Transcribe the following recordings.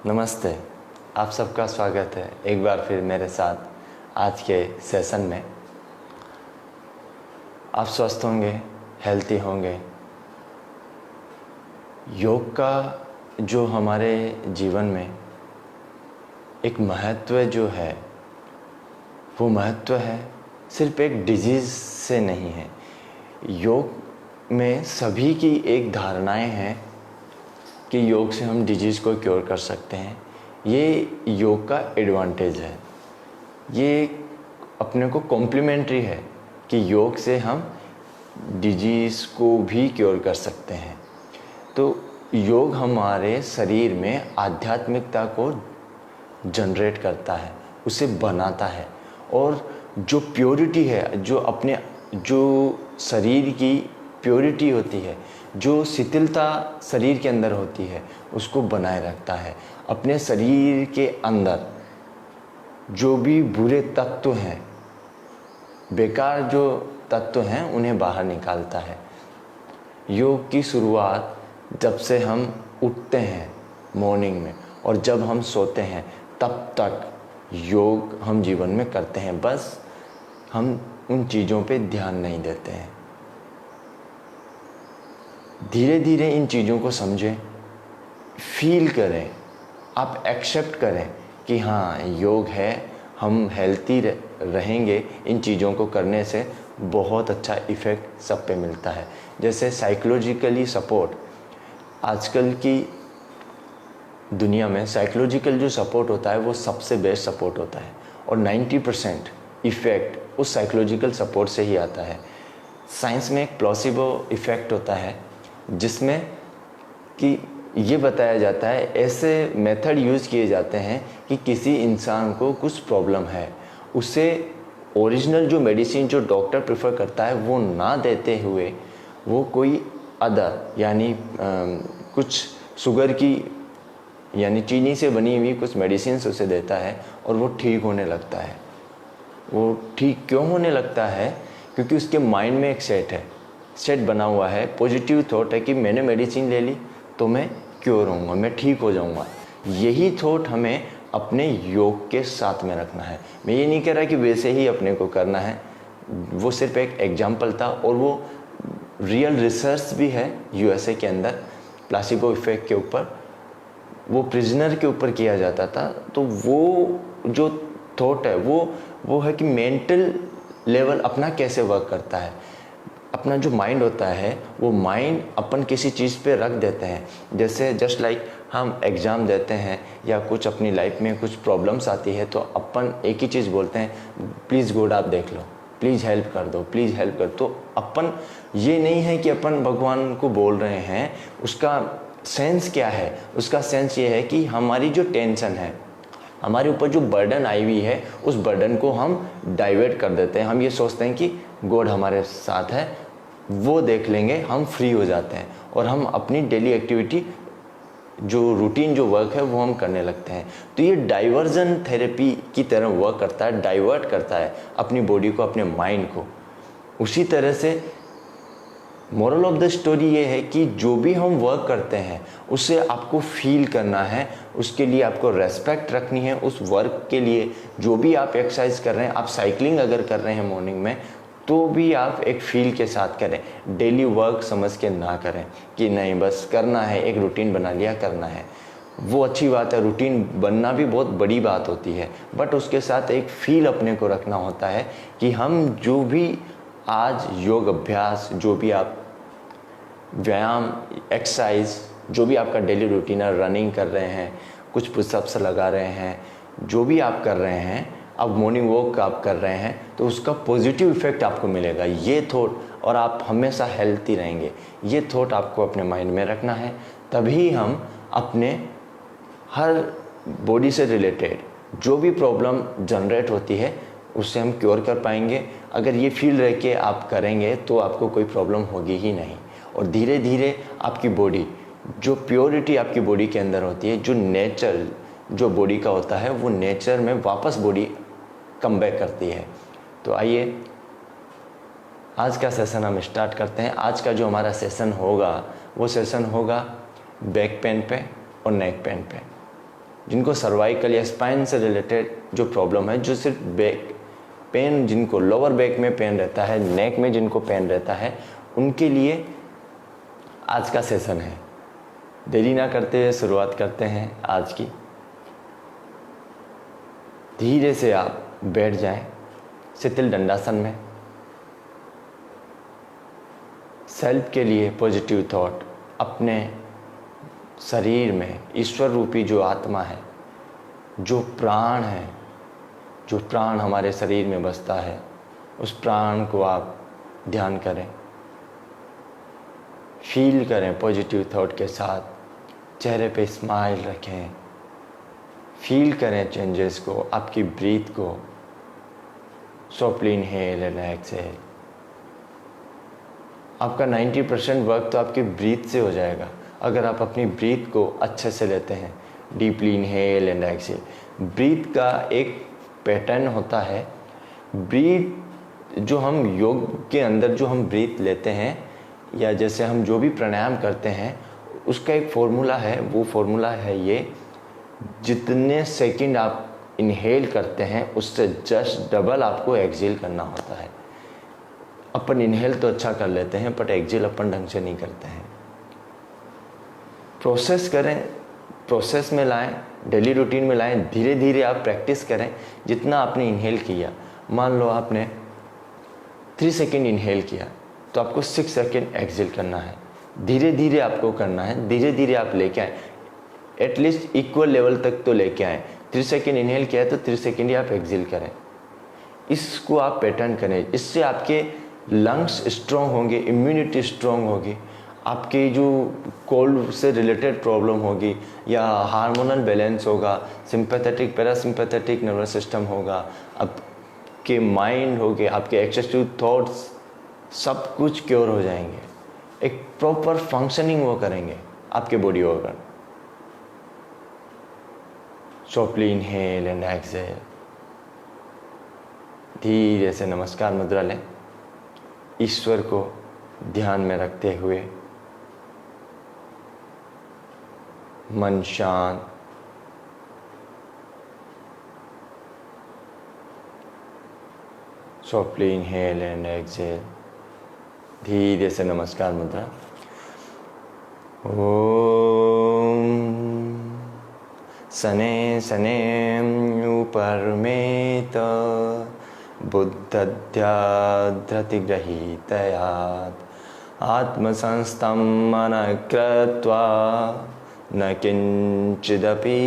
नमस्ते। आप सबका स्वागत है एक बार फिर मेरे साथ आज के सेशन में। आप स्वस्थ होंगे, हेल्थी होंगे। योग का जो हमारे जीवन में एक महत्व जो है वो महत्व है सिर्फ एक डिजीज़ से नहीं है। योग में सभी की एक धारणाएं हैं कि योग से हम डिजीज़ को क्योर कर सकते हैं। ये योग का एडवांटेज है। ये अपने को कॉम्प्लीमेंट्री है कि योग से हम डिजीज़ को भी क्योर कर सकते हैं। तो योग हमारे शरीर में आध्यात्मिकता को जनरेट करता है, उसे बनाता है। और जो प्योरिटी है, जो शरीर की प्योरिटी होती है, जो शिथिलता शरीर के अंदर होती है, उसको बनाए रखता है। अपने शरीर के अंदर जो भी बुरे तत्व हैं, बेकार जो तत्व हैं, उन्हें बाहर निकालता है। योग की शुरुआत जब से हम उठते हैं मॉर्निंग में और जब हम सोते हैं तब तक योग हम जीवन में करते हैं। बस हम उन चीज़ों पे ध्यान नहीं देते हैं। धीरे धीरे इन चीज़ों को समझें, फील करें, आप एक्सेप्ट करें कि हाँ योग है, हम हेल्थी रहेंगे। इन चीज़ों को करने से बहुत अच्छा इफ़ेक्ट सब पे मिलता है। जैसे साइकोलॉजिकली सपोर्ट, आजकल की दुनिया में साइकोलॉजिकल जो सपोर्ट होता है वो सबसे बेस्ट सपोर्ट होता है और 90% इफ़ेक्ट उस साइकोलॉजिकल सपोर्ट से ही आता है। साइंस में एक प्लेसिबो इफ़ेक्ट होता है जिसमें कि ये बताया जाता है, ऐसे मेथड यूज़ किए जाते हैं कि किसी इंसान को कुछ प्रॉब्लम है, उसे ओरिजिनल जो मेडिसिन जो डॉक्टर प्रेफर करता है वो ना देते हुए वो कोई अदर यानी कुछ शुगर की यानी चीनी से बनी हुई कुछ मेडिसिन उसे देता है और वो ठीक होने लगता है। वो ठीक क्यों होने लगता है? क्योंकि उसके माइंड में एक सेट बना हुआ है, पॉजिटिव थॉट है कि मैंने मेडिसिन ले ली तो मैं क्योर होऊंगा, मैं ठीक हो जाऊंगा। यही थॉट हमें अपने योग के साथ में रखना है। मैं ये नहीं कह रहा कि वैसे ही अपने को करना है, वो सिर्फ एक एग्जाम्पल था और वो रियल रिसर्च भी है यूएसए के अंदर। प्लासिबो इफेक्ट के ऊपर वो प्रिजनर के ऊपर किया जाता था। तो वो जो थॉट है वो है कि मेंटल लेवल अपना कैसे वर्क करता है। अपना जो माइंड होता है वो माइंड अपन किसी चीज़ पे रख देते हैं। जैसे जस्ट लाइक हम एग्ज़ाम देते हैं या कुछ अपनी लाइफ में कुछ प्रॉब्लम्स आती है तो अपन एक ही चीज़ बोलते हैं, प्लीज़ गॉड आप देख लो, प्लीज़ हेल्प कर दो, प्लीज़ हेल्प कर। तो अपन ये नहीं है कि अपन भगवान को बोल रहे हैं। उसका सेंस क्या है? उसका सेंस ये है कि हमारी जो टेंशन है, हमारे ऊपर जो बर्डन आई हुई है, उस बर्डन को हम डाइवर्ट कर देते हैं। हम ये सोचते हैं कि गॉड हमारे साथ है, वो देख लेंगे, हम फ्री हो जाते हैं और हम अपनी डेली एक्टिविटी जो रूटीन जो वर्क है वो हम करने लगते हैं। तो ये डाइवर्जन थेरेपी की तरह वर्क करता है, डाइवर्ट करता है अपनी बॉडी को, अपने माइंड को। उसी तरह से मोरल ऑफ द स्टोरी ये है कि जो भी हम वर्क करते हैं उसे आपको फील करना है, उसके लिए आपको रेस्पेक्ट रखनी है। उस वर्क के लिए जो भी आप एक्सरसाइज कर रहे हैं, आप साइकिलिंग अगर कर रहे हैं मॉर्निंग में तो भी आप एक फील के साथ करें। डेली वर्क समझ के ना करें कि नहीं बस करना है, एक रूटीन बना लिया करना है। वो अच्छी बात है, रूटीन बनना भी बहुत बड़ी बात होती है, बट उसके साथ एक फील अपने को रखना होता है कि हम जो भी आज योग अभ्यास, जो भी आप व्यायाम, एक्सरसाइज, जो भी आपका डेली रूटीन है, रनिंग कर रहे हैं, कुछ पुशअप्स लगा रहे हैं, जो भी आप कर रहे हैं, अब मॉर्निंग वॉक आप कर रहे हैं तो उसका पॉजिटिव इफेक्ट आपको मिलेगा। ये थॉट, और आप हमेशा हेल्थी रहेंगे, ये थॉट आपको अपने माइंड में रखना है। तभी हम अपने हर बॉडी से रिलेटेड जो भी प्रॉब्लम जनरेट होती है उससे हम क्योर कर पाएंगे। अगर ये फील रह के आप करेंगे तो आपको कोई प्रॉब्लम होगी ही नहीं। और धीरे धीरे आपकी बॉडी, जो प्योरिटी आपकी बॉडी के अंदर होती है, जो नेचर जो बॉडी का होता है, वो नेचर में वापस बॉडी कम बैक करती है। तो आइए आज का सेशन हम स्टार्ट करते हैं। आज का जो हमारा सेशन होगा वो सेशन होगा बैक पेन पे और नेक पेन पे। जिनको सर्वाइकल या स्पाइन से रिलेटेड जो प्रॉब्लम है, जो सिर्फ बैक पेन, जिनको लोअर बैक में पेन रहता है, नेक में जिनको पेन रहता है, उनके लिए आज का सेशन है। देरी ना करते हुए शुरुआत करते हैं आज की। धीरे से आप बैठ जाएं शिथिल दंडासन में। सेल्फ के लिए पॉजिटिव थॉट, अपने शरीर में ईश्वर रूपी जो आत्मा है, जो प्राण है, जो प्राण हमारे शरीर में बसता है, उस प्राण को आप ध्यान करें, फील करें पॉजिटिव थॉट के साथ। चेहरे पे स्माइल रखें, फील करें चेंजेस को, आपकी ब्रीथ को। Softly inhale and exhale. आपका 90% वर्क तो आपकी ब्रीथ से हो जाएगा अगर आप अपनी ब्रीथ को अच्छे से लेते हैं। Deeply inhale and exhale. Breath का एक पैटर्न होता है। ब्रीथ जो हम योग के अंदर जो हम ब्रीथ लेते हैं, या जैसे हम जो भी प्राणायाम करते हैं, उसका एक फॉर्मूला है। वो फॉर्मूला है ये, जितने सेकंड आप इनहेल करते हैं उससे जस्ट डबल आपको एक्सहेल करना होता है। अपन इनहेल तो अच्छा कर लेते हैं, बट एक्सहेल अपन ढंग से नहीं करते हैं। प्रोसेस करें, प्रोसेस में लाएं, डेली रूटीन में लाएं। धीरे धीरे आप प्रैक्टिस करें। जितना आपने इनहेल किया, मान लो आपने 3 सेकेंड इनहेल किया, तो आपको 6 सेकेंड एक्सहेल करना है। धीरे धीरे आपको करना है, धीरे धीरे आप लेके आए, एटलीस्ट इक्वल लेवल तक तो लेके आए। 3 सेकेंड इनहेल किया है तो 3 सेकेंड ही आप एक्सहेल करें। इसको आप पैटर्न करें। इससे आपके लंग्स स्ट्रॉन्ग होंगे, इम्यूनिटी स्ट्रॉन्ग होगी, आपकी जो कोल्ड से रिलेटेड प्रॉब्लम होगी, या हार्मोनल बैलेंस होगा, सिंपैथेटिक पैरासिम्पैथेटिक नर्वस सिस्टम होगा, आपके माइंड होगे, आपके एक्सेसिव थॉट्स, सब कुछ क्योर हो जाएंगे। एक प्रॉपर फंक्शनिंग वो करेंगे आपके body organ. Softly inhale and exhale. धीरे से नमस्कार मुद्रा लें। ईश्वर को ध्यान में रखते हुए मन शांत, सॉफ्टली इनहेल एंड एक्सहेल। धीरे से नमस्कार मुद्रा। ओम सने सने ऊपर में तो बुद्धध्याधृतिग्रहीतयात् आत्मसंस्थं मन कृत्वा न किंचिदपि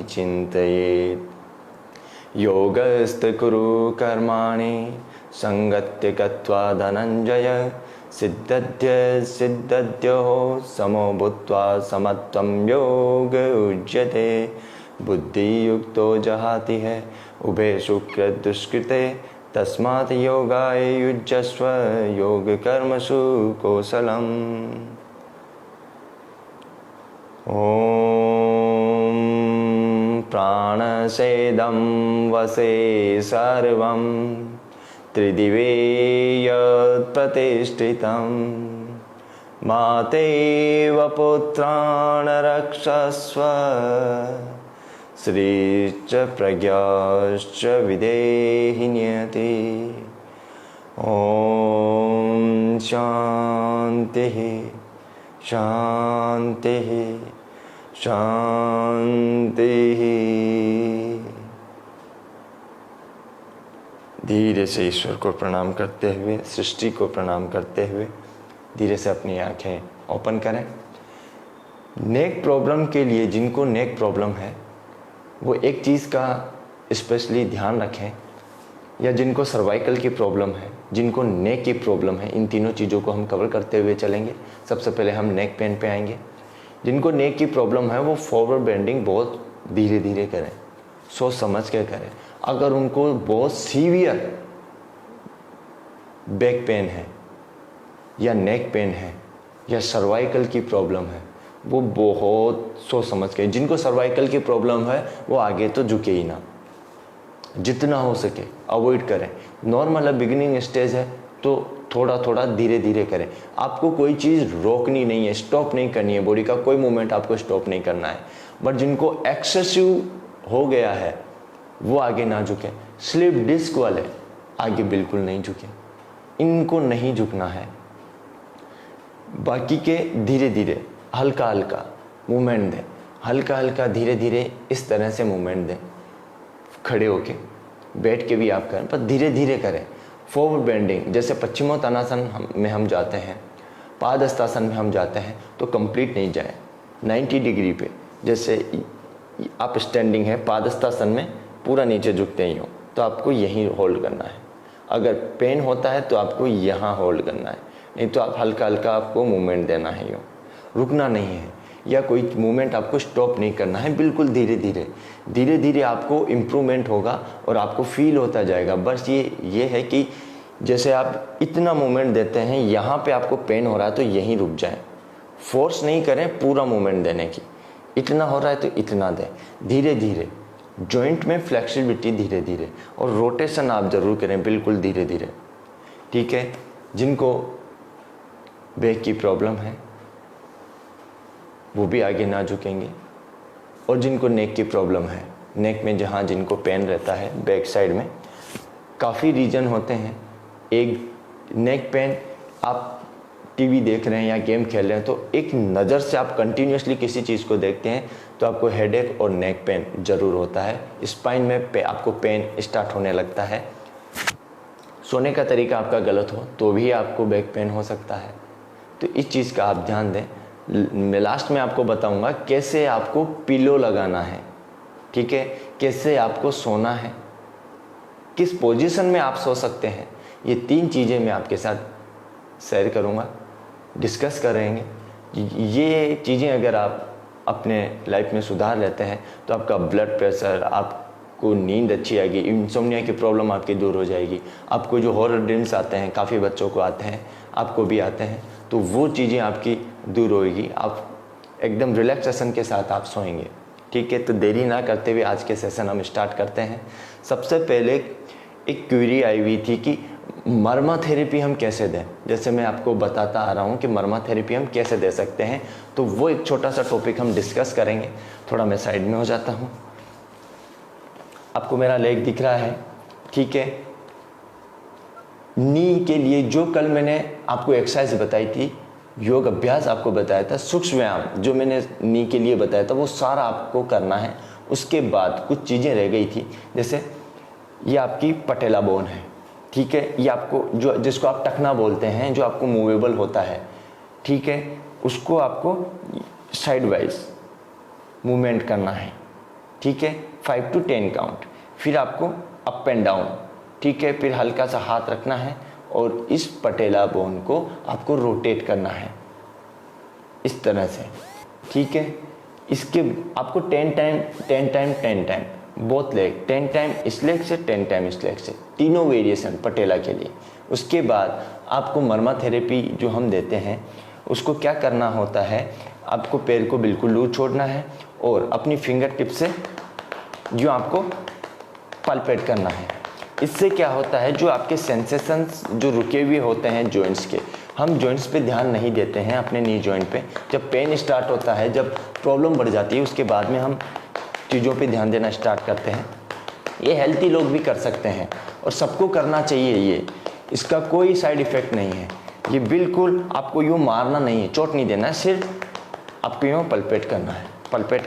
चिन्तयेत्। योगस्थ कुरु कर्माणि संगत्य गत्वा धनंजय। सिद्धद्यो समो भूत्वा समत्वं योग उच्यते। बुद्धियुक्तो जहाति है उभे शुक्र दुष्कृते। तस्मात् योगाय युज्यस्व योग कर्मसु कौशलम्। ओम प्राणसेदं वसे सर्वं त्रिदिवे यत्प्रतिष्ठितं। मातेव पुत्रान् रक्षस्व श्रीश्च प्रज्ञाश्च विदेहि नियति। ओम शांति शांति शांति। धीरे से ईश्वर को प्रणाम करते हुए, सृष्टि को प्रणाम करते हुए धीरे से अपनी आंखें ओपन करें। नेक प्रॉब्लम के लिए, जिनको नेक प्रॉब्लम है, वो एक चीज़ का स्पेशली ध्यान रखें, या जिनको सर्वाइकल की प्रॉब्लम है, जिनको नेक की प्रॉब्लम है, इन तीनों चीज़ों को हम कवर करते हुए चलेंगे। सबसे पहले हम नेक पेन पे आएंगे। जिनको नेक की प्रॉब्लम है वो फॉरवर्ड बेंडिंग बहुत धीरे धीरे करें, सोच समझ के करें। अगर उनको बहुत सीवियर बैक पेन है, या नेक पेन है, या सर्वाइकल की प्रॉब्लम है, वो बहुत सोच समझ के। जिनको सर्वाइकल की प्रॉब्लम है वो आगे तो झुके ही ना, जितना हो सके अवॉइड करें। नॉर्मल है, बिगिनिंग स्टेज है, तो थोड़ा थोड़ा धीरे धीरे करें। आपको कोई चीज़ रोकनी नहीं है, स्टॉप नहीं करनी है, बॉडी का कोई मूवमेंट आपको स्टॉप नहीं करना है। बट जिनको एक्सेसिव हो गया है वो आगे ना झुके। स्लिप डिस्क वाले आगे बिल्कुल नहीं झुके, इनको नहीं झुकना है। बाकी के धीरे धीरे हल्का हल्का मूवमेंट दें, हल्का हल्का धीरे धीरे इस तरह से मूवमेंट दें। खड़े होके बैठ के भी आप करें, पर धीरे धीरे करें। फॉरवर्ड बेंडिंग जैसे पश्चिमोत्तानासन में हम जाते हैं, पादहस्तासन में हम जाते हैं तो कंप्लीट नहीं जाए 90 डिग्री पे। जैसे आप स्टैंडिंग है पादहस्तासन में, पूरा नीचे झुकते ही हो तो आपको यहीं होल्ड करना है। अगर पेन होता है तो आपको यहाँ होल्ड करना है, नहीं तो आप हल्का हल्का आपको मूवमेंट देना है, यूँ रुकना नहीं है, या कोई मूवमेंट आपको स्टॉप नहीं करना है। बिल्कुल धीरे धीरे आपको इम्प्रूवमेंट होगा और आपको फील होता जाएगा। बस ये है कि जैसे आप इतना मूवमेंट देते हैं, यहाँ पे आपको पेन हो रहा है तो यहीं रुक जाए, फोर्स नहीं करें पूरा मूवमेंट देने की। इतना हो रहा है तो इतना दें, धीरे धीरे। जॉइंट में फ्लेक्सिबिलिटी धीरे धीरे, और रोटेशन आप ज़रूर करें बिल्कुल धीरे धीरे, ठीक है। जिनको बैक की प्रॉब्लम है वो भी आगे ना झुकेंगे, और जिनको नेक की प्रॉब्लम है, नेक में जहाँ जिनको पेन रहता है बैक साइड में, काफ़ी रीजन होते हैं। एक नेक पेन, आप टीवी देख रहे हैं या गेम खेल रहे हैं तो एक नज़र से आप कंटिन्यूसली किसी चीज़ को देखते हैं तो आपको हेडेक और नेक पेन ज़रूर होता है। स्पाइन में आपको पेन स्टार्ट होने लगता है। सोने का तरीका आपका गलत हो तो भी आपको बैक पेन हो सकता है, तो इस चीज़ का आप ध्यान दें। मैं लास्ट में आपको बताऊंगा कैसे आपको पिलो लगाना है, ठीक है, कैसे आपको सोना है, किस पोजीशन में आप सो सकते हैं। ये 3 चीज़ें मैं आपके साथ शेयर करूंगा, डिस्कस करेंगे। ये चीज़ें अगर आप अपने लाइफ में सुधार लेते हैं तो आपका ब्लड प्रेशर, आपको नींद अच्छी आएगी, इंसोम्निया की प्रॉब्लम आपकी दूर हो जाएगी। आपको जो हॉरर ड्रीम्स आते हैं, काफ़ी बच्चों को आते हैं, आपको भी आते हैं, तो वो चीज़ें आपकी दूर होगी। आप एकदम रिलैक्सेशन के साथ आप सोएंगे, ठीक है। तो देरी ना करते हुए आज के सेशन हम स्टार्ट करते हैं। सबसे पहले एक क्वेरी आई हुई थी कि मर्मा थेरेपी हम कैसे दें। जैसे मैं आपको बताता आ रहा हूँ कि मर्मा थेरेपी हम कैसे दे सकते हैं, तो वो एक छोटा सा टॉपिक हम डिस्कस करेंगे। थोड़ा मैं साइड में हो जाता हूँ। आपको मेरा लेग दिख रहा है, ठीक है। नी के लिए जो कल मैंने आपको एक्सरसाइज बताई थी, योग अभ्यास आपको बताया था, सूक्ष्म व्यायाम जो मैंने नी के लिए बताया था, वो सारा आपको करना है। उसके बाद कुछ चीज़ें रह गई थी, जैसे ये आपकी पटेला बोन है, ठीक है। ये आपको जो जिसको आप टखना बोलते हैं, जो आपको मूवेबल होता है, ठीक है, उसको आपको साइड वाइज मूवमेंट करना है, ठीक है। 5 to 10 काउंट। फिर आपको अप एंड डाउन, ठीक है। फिर हल्का सा हाथ रखना है और इस पटेला बोन को आपको रोटेट करना है इस तरह से, ठीक है। इसके आपको 10 टाइम बोथ लेग, 10 टाइम इस लेग से, 10 टाइम इस लेग से, तीनों वेरिएशन पटेला के लिए। उसके बाद आपको मर्मा थेरेपी जो हम देते हैं, उसको क्या करना होता है, आपको पैर को बिल्कुल लूज छोड़ना है और अपनी फिंगर टिप से जो आपको पल्पेट करना है। इससे क्या होता है, जो आपके सेंसेशंस जो रुके हुए होते हैं जॉइंट्स के, हम जॉइंट्स पे ध्यान नहीं देते हैं अपने नी जॉइंट पे। जब पेन स्टार्ट होता है, जब प्रॉब्लम बढ़ जाती है, उसके बाद में हम चीज़ों पे ध्यान देना स्टार्ट करते हैं। ये हेल्थी लोग भी कर सकते हैं और सबको करना चाहिए। ये इसका कोई साइड इफ़ेक्ट नहीं है। ये बिल्कुल आपको यूँ मारना नहीं है, चोट नहीं देना है, सिर्फ आपको यूँ पल्पेट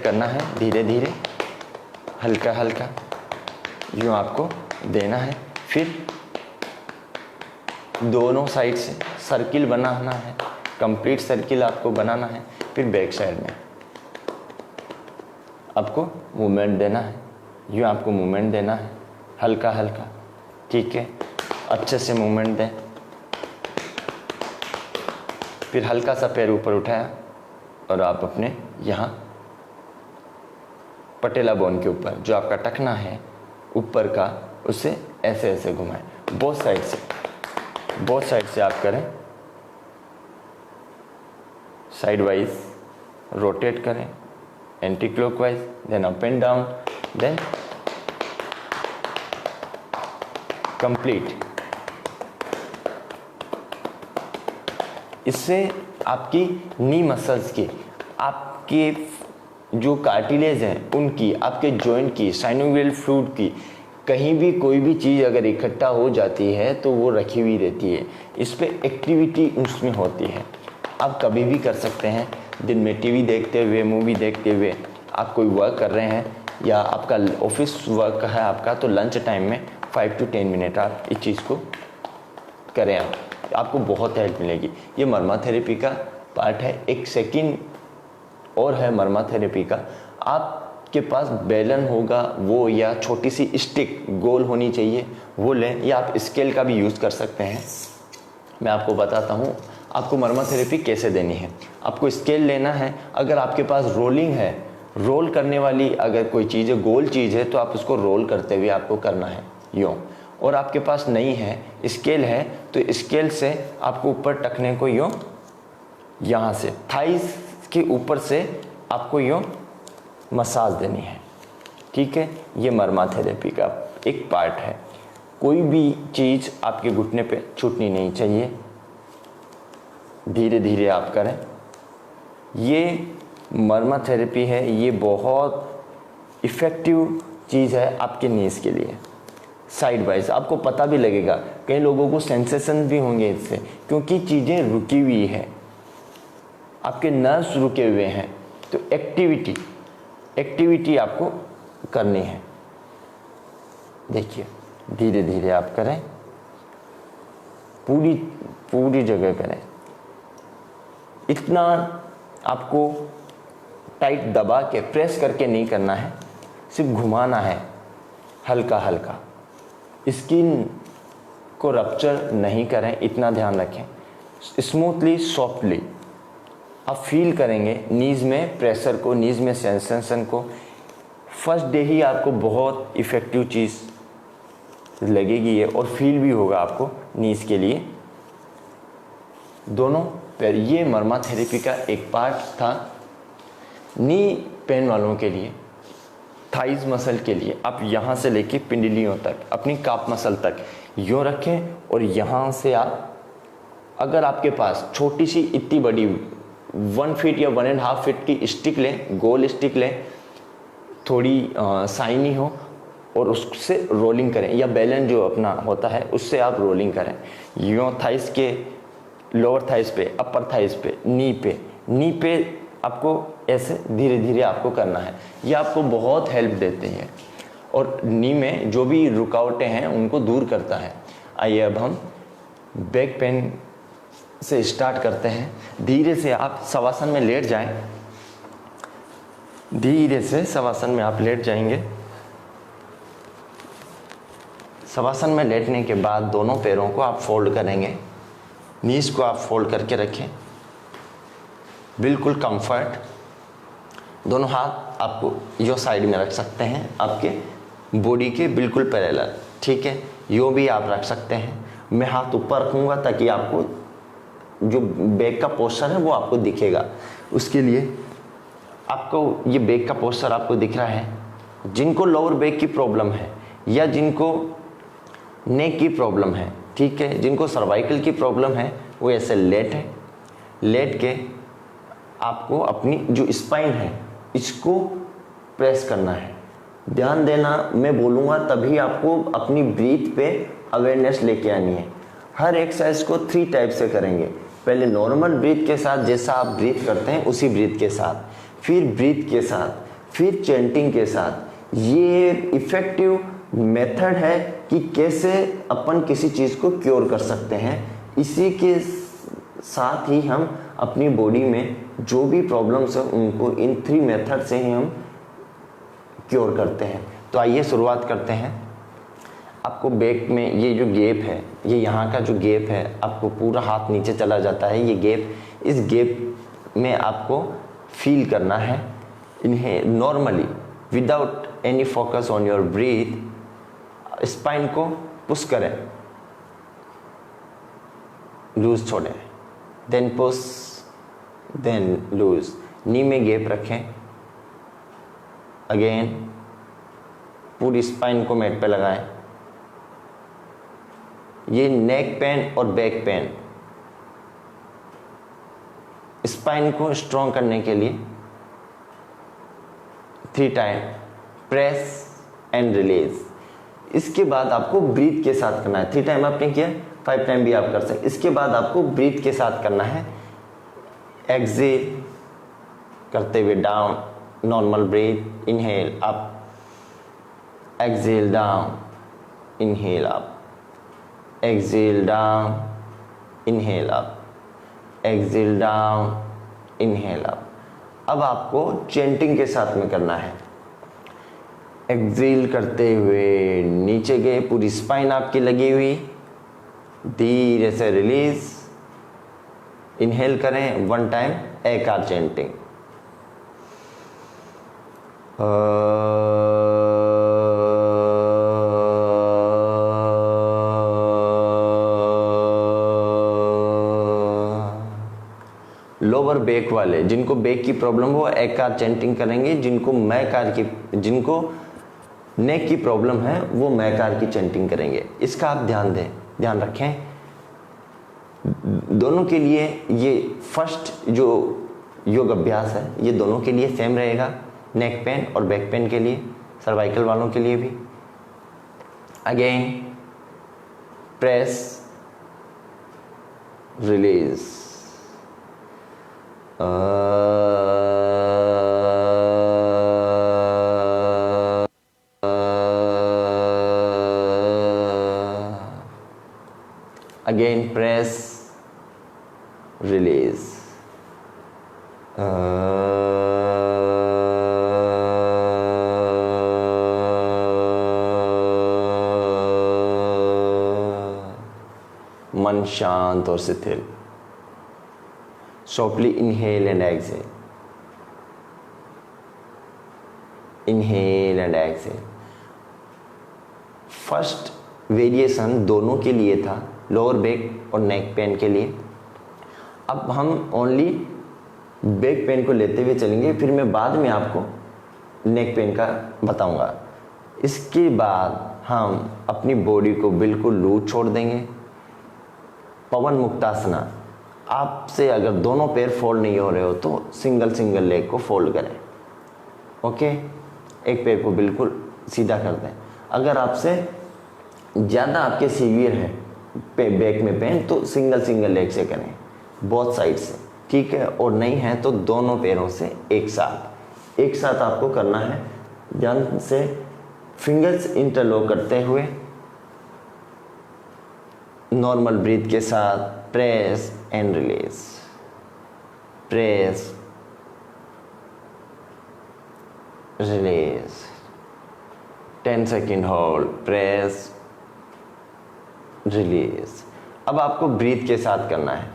करना है धीरे धीरे, हल्का हल्का यूँ आपको देना है। फिर दोनों साइड से सर्किल बनाना है, कंप्लीट सर्किल आपको बनाना है। फिर बैक साइड में आपको मूवमेंट देना है, यूँ आपको मूवमेंट देना है हल्का हल्का, ठीक है। अच्छे से मूवमेंट दें। फिर हल्का सा पैर ऊपर उठाया और आप अपने यहाँ पटेला बोन के ऊपर जो आपका टखना है ऊपर का, उसे ऐसे ऐसे घुमाएं, बोथ साइड से आप करें, साइड वाइज रोटेट करें, anti clockwise, then up and down, then complete इससे आपकी नी मसल्स की, आपके जो कार्टिलेज हैं उनकी, आपके जॉइंट की, साइनोवियल फ्लूइड की, कहीं भी कोई भी चीज़ अगर इकट्ठा हो जाती है तो वो रखी हुई रहती है। इस पर एक्टिविटी उसमें होती है। आप कभी भी कर सकते हैं, दिन में टीवी देखते हुए, मूवी देखते हुए, आप कोई वर्क कर रहे हैं या आपका ऑफिस वर्क है आपका, तो लंच टाइम में 5 to 10 मिनट आप इस चीज़ को करें, आपको बहुत हेल्प मिलेगी। ये मर्मा थेरेपी का पार्ट है। एक सेकंड और है मर्मा थेरेपी का, आपके पास बेलन होगा वो, या छोटी सी स्टिक गोल होनी चाहिए वो लें, या आप स्केल का भी यूज़ कर सकते हैं। मैं आपको बताता हूँ आपको मर्मा थेरेपी कैसे देनी है। आपको स्केल लेना है, अगर आपके पास रोलिंग है, रोल करने वाली अगर कोई चीज़ है, गोल चीज़ है, तो आप उसको रोल करते हुए आपको करना है यूँ। और आपके पास नहीं है, स्केल है, तो स्केल से आपको ऊपर टखने को यूँ, यहाँ से थाइस के ऊपर से आपको यूँ मसाज देनी है। ठीक है, ये मर्मा थेरेपी का एक पार्ट है। कोई भी चीज़ आपके घुटने पे छूटनी नहीं चाहिए, धीरे धीरे आप करें। ये मर्मा थेरेपी है, ये बहुत इफ़ेक्टिव चीज़ है आपके नीज़ के लिए। साइड वाइज आपको पता भी लगेगा, कई लोगों को सेंसेशन भी होंगे इससे, क्योंकि चीज़ें रुकी हुई है, आपके नर्व्स रुके हुए हैं। तो एक्टिविटी आपको करनी है। देखिए धीरे धीरे आप करें, पूरी जगह करें। इतना आपको टाइट दबा के प्रेस करके नहीं करना है, सिर्फ घुमाना है हल्का हल्का। स्किन को रप्चर नहीं करें, इतना ध्यान रखें। स्मूथली, सॉफ्टली आप फील करेंगे नीज़ में प्रेशर को, नीज़ में सेंसेशन को। फर्स्ट डे ही आपको बहुत इफ़ेक्टिव चीज़ लगेगी ये, और फील भी होगा आपको नीज़ के लिए दोनों पैर। ये मर्मा थेरेपी का एक पार्ट था नी पेन वालों के लिए। थाइज मसल के लिए आप यहाँ से लेके पिंडलियों तक, अपनी काप मसल तक यूँ रखें, और यहाँ से आप, अगर आपके पास छोटी सी इतनी बड़ी 1 फीट या 1.5 फीट की स्टिक लें, गोल स्टिक लें, थोड़ी साइनी हो, और उससे रोलिंग करें, या बेलन जो अपना होता है उससे आप रोलिंग करें। यूँ थाइस के, लोअर थाइस पे, अपर थाइस पे, नी पे आपको ऐसे धीरे धीरे आपको करना है। ये आपको बहुत हेल्प देते हैं, और नी में जो भी रुकावटें हैं उनको दूर करता है। आइए अब हम बैक पेन से स्टार्ट करते हैं। धीरे से आप शवासन में लेट जाएं, धीरे से शवासन में आप लेट जाएंगे। शवासन में लेटने के बाद दोनों पैरों को आप फोल्ड करेंगे, नीज को आप फोल्ड करके रखें, बिल्कुल कंफर्ट। दोनों हाथ आपको यो साइड में रख सकते हैं, आपके बॉडी के बिल्कुल पैरेलल। ठीक है, यो भी आप रख सकते हैं। मैं हाथ ऊपर रखूँगा ताकि आपको जो बैक का पोस्चर है वो आपको दिखेगा। उसके लिए आपको ये बैक का पोस्चर आपको दिख रहा है। जिनको लोअर बैक की प्रॉब्लम है, या जिनको नेक की प्रॉब्लम है, ठीक है, जिनको सर्वाइकल की प्रॉब्लम है, वो ऐसे लेट के आपको अपनी जो स्पाइन है इसको प्रेस करना है। ध्यान देना, मैं बोलूँगा तभी आपको अपनी ब्रीथ पे अवेयरनेस लेके आनी है। हर एक्सरसाइज को 3 टाइप से करेंगे। पहले नॉर्मल ब्रीथ के साथ, जैसा आप ब्रीथ करते हैं उसी ब्रीथ के साथ, फिर ब्रीथ के साथ, फिर चैंटिंग के साथ। ये इफ़ेक्टिव मेथड है कि कैसे अपन किसी चीज़ को क्योर कर सकते हैं। इसी के साथ ही हम अपनी बॉडी में जो भी प्रॉब्लम्स हैं उनको इन 3 मेथड से ही हम क्योर करते हैं। तो आइए शुरुआत करते हैं। आपको बैक में ये जो गैप है, ये यहाँ का जो गैप है, आपको पूरा हाथ नीचे चला जाता है ये गैप, इस गैप में आपको फील करना है। इन्हें normally without any focus on your breathe, spine को पुश करें, लूज छोड़ें, देन पुश, देन लूज। नी में गैप रखें, अगेन पूरी स्पाइन को मैट पे लगाएं। ये नेक पेन और बैक पेन स्पाइन को स्ट्रॉन्ग करने के लिए 3 टाइम प्रेस एंड रिलीज। इसके बाद आपको ब्रीथ के साथ करना है। 3 टाइम आपने किया, 5 टाइम भी आप कर सकते। इसके बाद आपको ब्रीथ के साथ करना है। एक्सेल करते हुए down, normal breath, inhale up, exhale down, inhale up, exhale down, inhale up, exhale down, inhale up. अब आपको चेंटिंग के साथ में करना है। एक्सेल करते हुए नीचे गए, पूरी स्पाइन आपकी लगी हुई, धीरे से रिलीज, इनहेल करें 1 टाइम एकार चेंटिंग। लोअर बैक वाले, जिनको बैक की प्रॉब्लम हो एकार चेंटिंग करेंगे, जिनको नेक की प्रॉब्लम है वो मैकार की चेंटिंग करेंगे। इसका आप ध्यान रखें। दोनों के लिए ये फर्स्ट जो योग अभ्यास है ये दोनों के लिए सेम रहेगा, नेक पेन और बैक पेन के लिए, सर्वाइकल वालों के लिए भी। Again press, release, again press, release, मन शांत और शिथिल। Softly inhale and exhale, inhale and exhale. First variation दोनों के लिए था, लोअर बैक और नेक पेन के लिए। अब हम ओनली बैक पेन को लेते हुए चलेंगे, फिर मैं बाद में आपको नेक पेन का बताऊंगा। इसके बाद हम अपनी बॉडी को बिल्कुल लूज छोड़ देंगे। पवन मुक्तासना, आपसे अगर दोनों पैर फोल्ड नहीं हो रहे हो तो सिंगल लेग को फोल्ड करें। ओके, एक पैर को बिल्कुल सीधा कर दें। अगर आपसे ज़्यादा आपके सीवियर है बैक में पेन तो सिंगल लेग से करें, बोथ साइड से, ठीक है। और नहीं है तो दोनों पैरों से एक साथ आपको करना है। ध्यान से फिंगर्स इंटरलॉक करते हुए नॉर्मल ब्रीथ के साथ press and release, press, release, 10 second hold, press, release. अब आपको ब्रीथ के साथ करना है।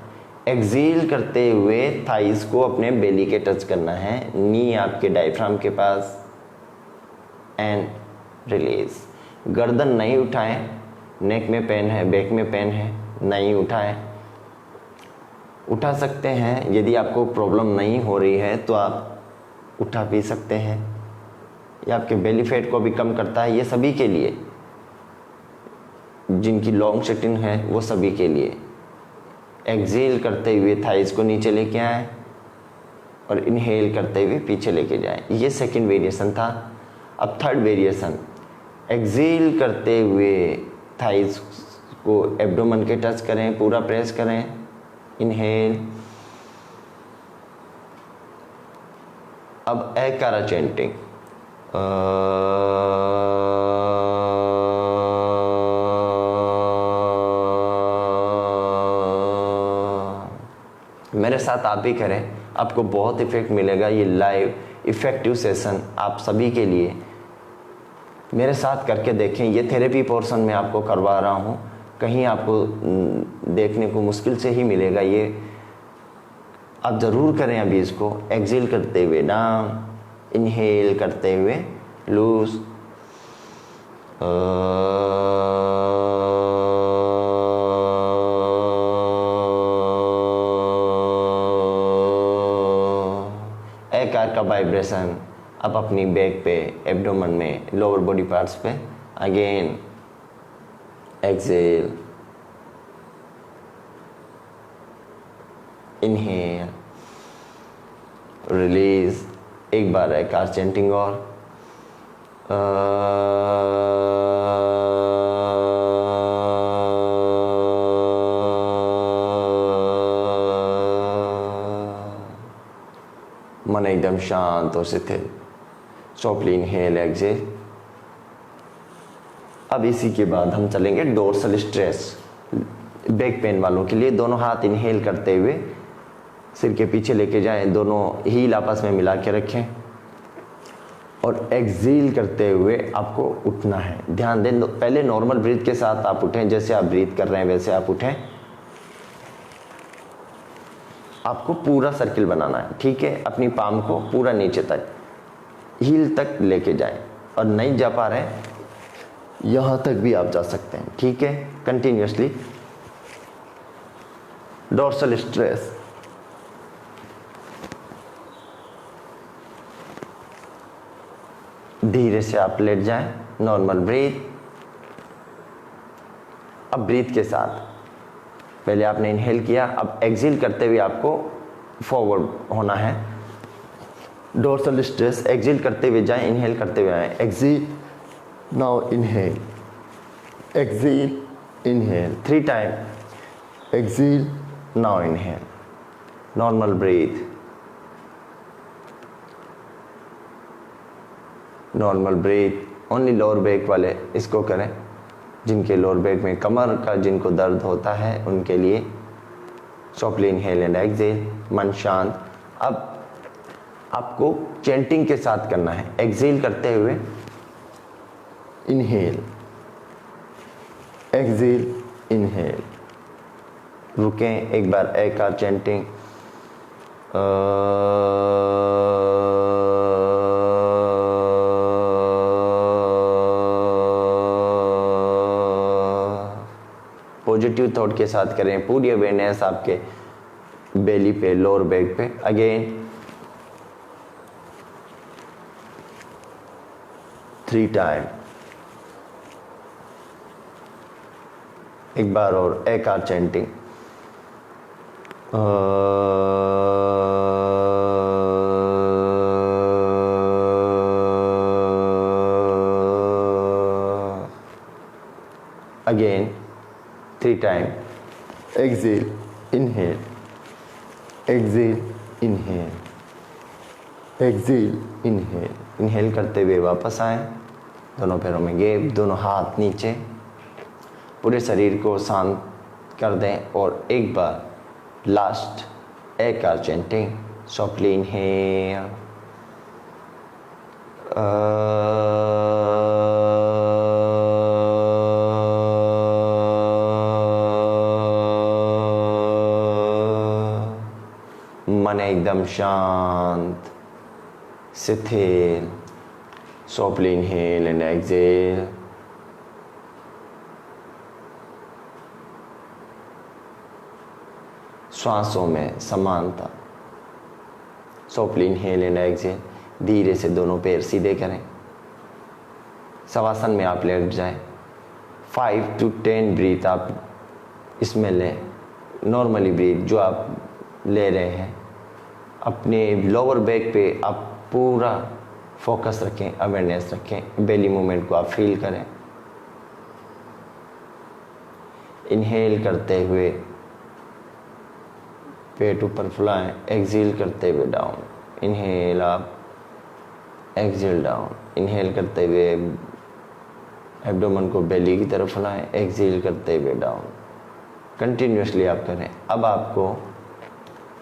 एक्सेल करते हुए थाइस को अपने बेली के टच करना है, नी आपके डायफ्राम के पास, एंड रिलीज। गर्दन नहीं उठाएं, नेक में पेन है, बैक में पेन है, नहीं उठाएं। उठा सकते हैं, यदि आपको प्रॉब्लम नहीं हो रही है तो आप उठा भी सकते हैं। ये आपके बेली फैट को भी कम करता है। ये सभी के लिए, जिनकी लॉन्ग सिटिंग है वो सभी के लिए। एक्सेल करते हुए थाइस को नीचे लेके आए और इनहेल करते हुए पीछे लेके जाएं। ये सेकंड वेरिएशन था। अब थर्ड वेरिएशन, एक्सेल करते हुए थाइस को एब्डोमेन के टच करें, पूरा प्रेस करें, इनहेल। अब एकारा चेंटिंग, मेरे साथ आप भी करें, आपको बहुत इफेक्ट मिलेगा। ये लाइव इफेक्टिव सेशन आप सभी के लिए, मेरे साथ करके देखें। ये थेरेपी पोर्शन में आपको करवा रहा हूँ, कहीं आपको देखने को मुश्किल से ही मिलेगा। ये आप ज़रूर करें। अभी इसको एक्सेल करते हुए डाउन, इनहेल करते हुए लूज, एकार का वाइब्रेशन अब अपनी बैक पे, एब्डोमेन में, लोअर बॉडी पार्ट्स पे। अगेन एक्सेल, इनहेल, रिलीज, एक बार एकार चेंटिंग और मन एकदम शांत और शिथिल। Softly inhale exhale. अब इसी के बाद हम चलेंगे डोर्सल स्ट्रेस। बैक पेन वालों के लिए दोनों हाथ इनहेल करते हुए सिर के पीछे लेके जाएं, दोनों हील आपस में मिला के रखें और एक्सहेल करते हुए आपको उठना है। ध्यान दें, पहले नॉर्मल ब्रीथ के साथ आप उठें, जैसे आप ब्रीथ कर रहे हैं वैसे आप उठें। आपको पूरा सर्किल बनाना है, ठीक है। अपनी पाम को पूरा नीचे तक हील तक लेके जाएं, और नहीं जा पा रहे यहां तक भी आप जा सकते हैं, ठीक है। Continuously dorsal stress. धीरे से आप लेट जाएं, नॉर्मल ब्रीथ। अब ब्रीथ के साथ पहले आपने इनहेल किया, अब एक्सहेल करते हुए आपको फॉरवर्ड होना है। डोर्सल स्ट्रेस, एक्सहेल करते हुए जाएं, इनहेल करते हुए आए। Exhale, now inhale, exhale, inhale 3 time. Exhale, now inhale, normal breath, normal breath. Only lower back वाले इसको करें, जिनके लोअर बैक में कमर का जिनको दर्द होता है उनके लिए। सॉफ्टली इनहेल एंड एक्सहेल, मन शांत। अब आपको चैंटिंग के साथ करना है। एक्सहेल करते हुए इनहेल, एक्सहेल, इनहेल। रुकें, एक बार एकार चैंटिंग पॉजिटिव थॉट के साथ करें। पूरी अवेयरनेस आपके बेली पे, लोअर बैक पे। Again 3 time. एक बार और एकार chanting again 3 time. Exhale, inhale, exhale, inhale, exhale, inhale. Inhale करते हुए वापस आए, दोनों पैरों में गैप, दोनों हाथ नीचे। पूरे शरीर को शांत कर दें और एक बार लास्ट एकार चैंटिंग। सॉफ्टली इनहेल, मन एकदम शांत, शिथिल। Softly inhale and exhale. श्वासों में समानता। Softly inhale and exhale. धीरे से दोनों पैर सीधे करें। शवासन में आप लेट जाएं। 5 to 10 ब्रीथ आप इसमें लें। नॉर्मली ब्रीथ जो आप ले रहे हैं, अपने लोअर बैक पे आप पूरा फोकस रखें, अवेयरनेस रखें। बेली मूवमेंट को आप फील करें। इनहेल करते हुए पेट ऊपर फुलाएं, एक्सहेल करते हुए डाउन। इनहेल आप, एक्सहेल डाउन। इनहेल करते हुए एब्डोमेन को बेली की तरफ फुलाएं, एक्सहेल करते हुए डाउन। कंटिन्यूअसली आप करें। अब आपको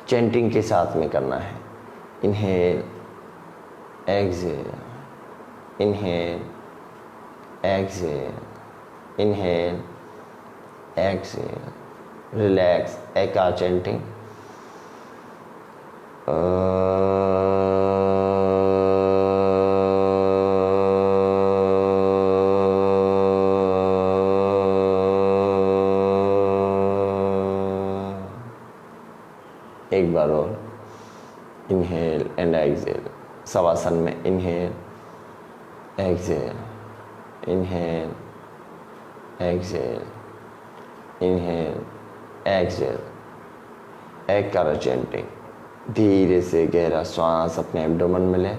चैंटिंग के साथ में करना है। Inhale, exhale, inhale, exhale, inhale, exhale. Relax, एकार चैंटिंग। एक बार और इनहेल एंड एक्सहेल। शवासन में inhale, exhale, inhale, exhale, inhale, exhale. एकार चैंटिंग। धीरे से गहरा श्वास अपने एब्डोमेन में लें।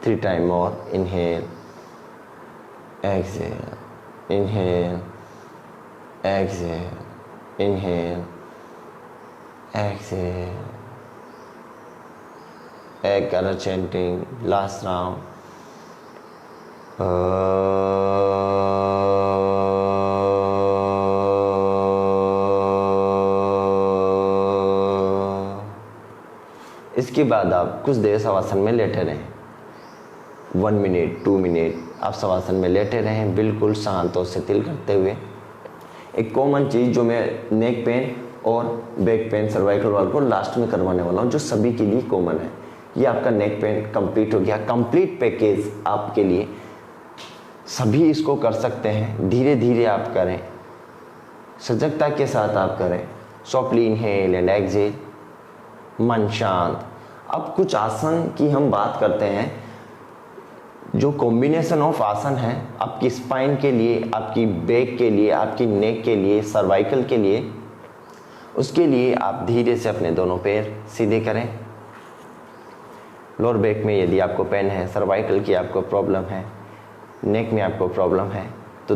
Three times more. Inhale, exhale, inhale, exhale, inhale, exhale. Ek color chanting. Last round. इसके बाद आप कुछ देर शवासन में लेटे रहें। 1 मिनट 2 मिनट आप शवासन में लेटे रहें, बिल्कुल शांत और शिथिल करते हुए। एक कॉमन चीज़ जो मैं नेक पेन और बैक पेन सर्वाइकल वाल को लास्ट में करवाने वाला हूँ, जो सभी के लिए कॉमन है। ये आपका नेक पेन कंप्लीट हो गया। कंप्लीट पैकेज आपके लिए, सभी इसको कर सकते हैं। धीरे धीरे आप करें, सजगता के साथ आप करें। सॉफ्टली इनहेल एंड एक्सहेल, मन शांत। अब कुछ आसन की हम बात करते हैं, जो कॉम्बिनेशन ऑफ आसन है आपकी स्पाइन के लिए, आपकी बैक के लिए, आपकी नेक के लिए, सर्वाइकल के लिए। उसके लिए आप धीरे से अपने दोनों पैर सीधे करें। लोअर बैक में यदि आपको पेन है, सर्वाइकल की आपको प्रॉब्लम है, नेक में आपको प्रॉब्लम है, तो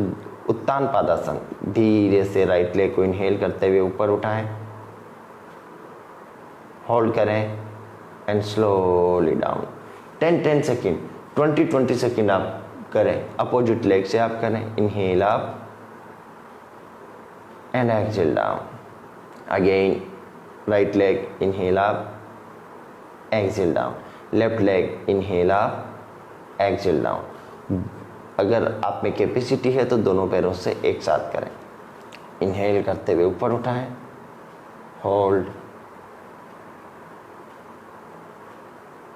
उत्तान पादासन। धीरे से राइट लेग को इनहेल करते हुए ऊपर उठाएं, होल्ड करें and slowly down. 10 second, 20 second आप करें। अपोजिट लेग से आप करें। Inhale up and exhale down. Again right leg, inhale up, exhale down. Left leg, inhale up, exhale down. अगर आप में कैपेसिटी है तो दोनों पैरों से एक साथ करें। इनहेल करते हुए ऊपर उठाएं, होल्ड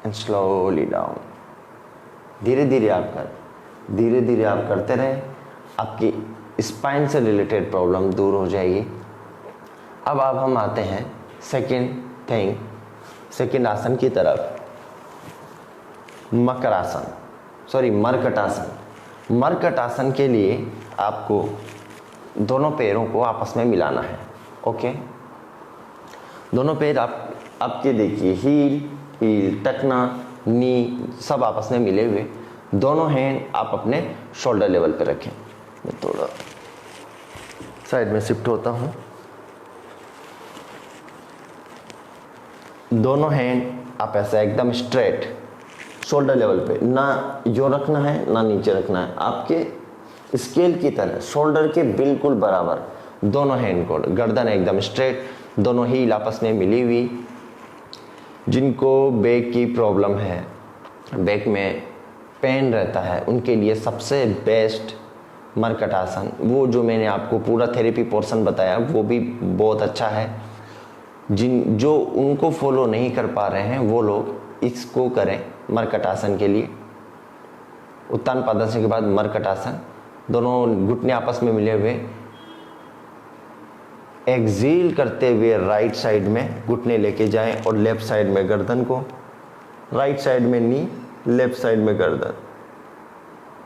एंड स्लोली डाउन। धीरे धीरे आप करें, धीरे धीरे आप करते रहें, आपकी स्पाइन से रिलेटेड प्रॉब्लम दूर हो जाएगी। अब हम आते हैं सेकंड आसन की तरफ। मरकटासन। मरकटासन के लिए आपको दोनों पैरों को आपस में मिलाना है। ओके, दोनों पैर आपके देखिए, हील, टखना, नी सब आपस में मिले हुए। दोनों हैंड आप अपने शोल्डर लेवल पे रखें। मैं थोड़ा साइड में शिफ्ट होता हूँ। दोनों हैंड आप ऐसा एकदम स्ट्रेट शोल्डर लेवल पे, ना जो रखना है ना नीचे रखना है, आपके स्केल की तरह शोल्डर के बिल्कुल बराबर दोनों हैंड को। गर्दन एकदम स्ट्रेट, दोनों हील आपस में मिली हुई। जिनको बैक की प्रॉब्लम है, बैक में पेन रहता है, उनके लिए सबसे बेस्ट मरकटासन, वो जो मैंने आपको पूरा थेरेपी पोर्शन बताया वो भी बहुत अच्छा है। जो उनको फॉलो नहीं कर पा रहे हैं वो लोग इसको करें मरकटासन के लिए। उत्तान पादासन के बाद मरकटासन, दोनों घुटने आपस में मिले हुए, एक्सहेल करते हुए राइट साइड में घुटने लेके जाएं और लेफ्ट साइड में गर्दन को, राइट साइड में नी, लेफ्ट साइड में गर्दन।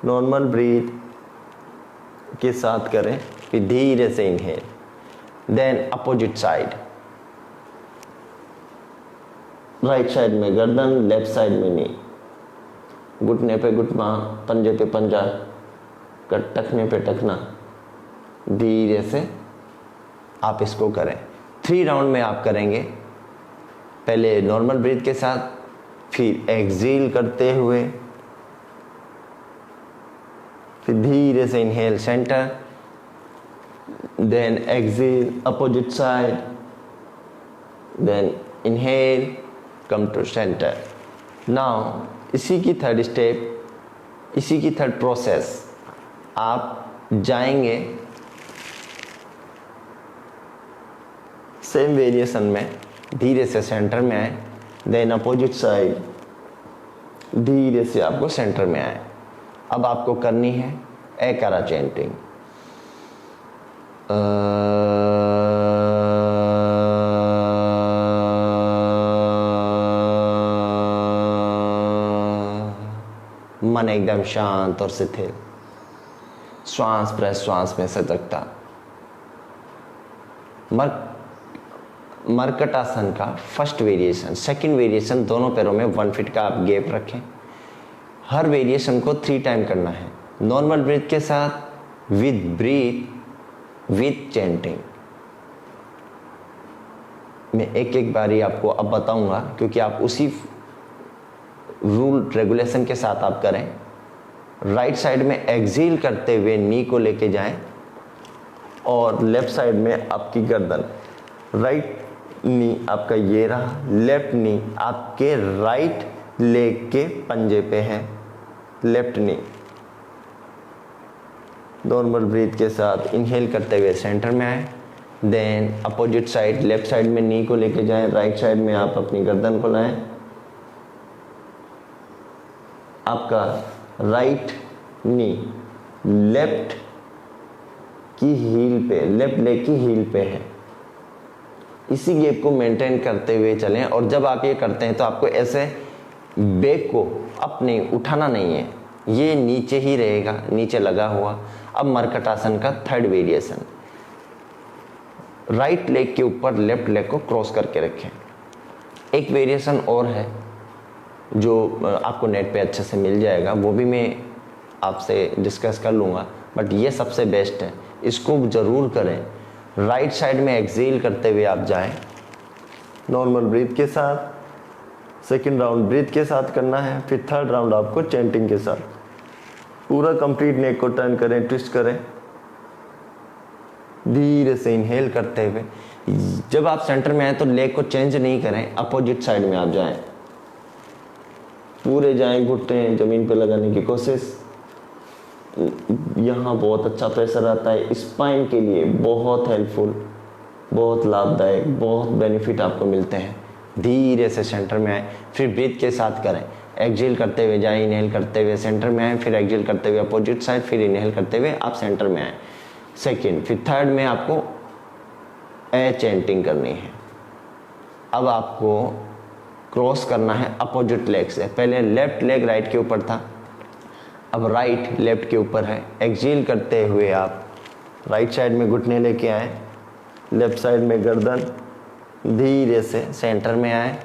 नॉर्मल ब्रीथ के साथ करें, फिर धीरे से inhale, then opposite side, right side में गर्दन, लेफ्ट साइड में नी, घुटने पे घुटना, पंजे पे पंजा, टखने पे टखना। धीरे से आप इसको करें। 3 राउंड में आप करेंगे। पहले नॉर्मल ब्रीथ के साथ, फिर एक्सहेल करते हुए, फिर धीरे से inhale centre, then exhale opposite side, then inhale come to centre. Now इसी की थर्ड स्टेप, इसी की थर्ड प्रोसेस आप जाएंगे सेम वेरिएशन में। धीरे से सेंटर में आए, देन अपोजिट साइड, धीरे से आपको सेंटर में आए। अब आपको करनी है एकारा चैंटिंग। मन एकदम शांत और शिथिल, श्वास प्रश्वास में सजगता। मरकटासन का फर्स्ट वेरिएशन, सेकंड वेरिएशन, दोनों पैरों में 1 फीट का आप गैप रखें। हर वेरिएशन को 3 टाइम करना है, नॉर्मल ब्रीथ के साथ, विद ब्रीथ, विद चैंटिंग। मैं एक एक बारी आपको अब बताऊंगा, क्योंकि आप उसी रूल रेगुलेशन के साथ आप करें। राइट साइड में एक्सेल करते हुए नी को लेके जाएं और लेफ्ट साइड में आपकी गर्दन, राइट नी आपका ये रहा, लेफ्ट नी आपके राइट लेग के पंजे पे है, लेफ्ट नी। नॉर्मल ब्रीथ के साथ इनहेल करते हुए सेंटर में आए, then opposite side, left side में नी को लेके जाएं, राइट साइड में आप अपनी गर्दन को लाएं। आपका राइट नी लेफ्ट की हील पे, लेफ्ट लेग की हील पे है। इसी गैप को मेंटेन करते हुए चलें, और जब आप ये करते हैं तो आपको ऐसे बैक को अपने उठाना नहीं है, ये नीचे ही रहेगा, नीचे लगा हुआ। अब मरकटासन का थर्ड वेरिएशन, राइट लेग के ऊपर लेफ्ट लेग को क्रॉस करके रखें। एक वेरिएशन और है जो आपको नेट पे अच्छे से मिल जाएगा, वो भी मैं आपसे डिस्कस कर लूँगा, बट ये सबसे बेस्ट है, इसको ज़रूर करें। राइट साइड में एक्सेल करते हुए आप जाएं, नॉर्मल ब्रीथ के साथ, सेकंड राउंड ब्रीथ के साथ करना है, फिर थर्ड राउंड आपको चैंटिंग के साथ। पूरा कंप्लीट नेक को टर्न करें, ट्विस्ट करें, धीरे से इनहेल करते हुए। जब आप सेंटर में आए तो लेग को चेंज नहीं करें, अपोजिट साइड में आप जाएं, पूरे जाएं, घुटने जमीन पे लगाने की कोशिश। यहाँ बहुत अच्छा प्रेशर आता है, स्पाइन के लिए बहुत हेल्पफुल, बहुत लाभदायक, बहुत बेनिफिट आपको मिलते हैं। धीरे से सेंटर में आए, फिर ब्रीथ के साथ करें, एक्सेल करते हुए जाएं, इनहेल करते हुए सेंटर में आए, फिर एक्सेल करते हुए अपोजिट साइड, फिर इनहेल करते हुए आप सेंटर में आए। सेकंड, फिर थर्ड में आपको ए चैंटिंग करनी है। अब आपको क्रॉस करना है अपोजिट लेग से। पहले लेफ्ट लेग राइट के ऊपर था, अब राइट लेफ्ट के ऊपर है। एक्सेल करते हुए आप राइट साइड में घुटने लेके आए, लेफ्ट साइड में गर्दन, धीरे से सेंटर में आए,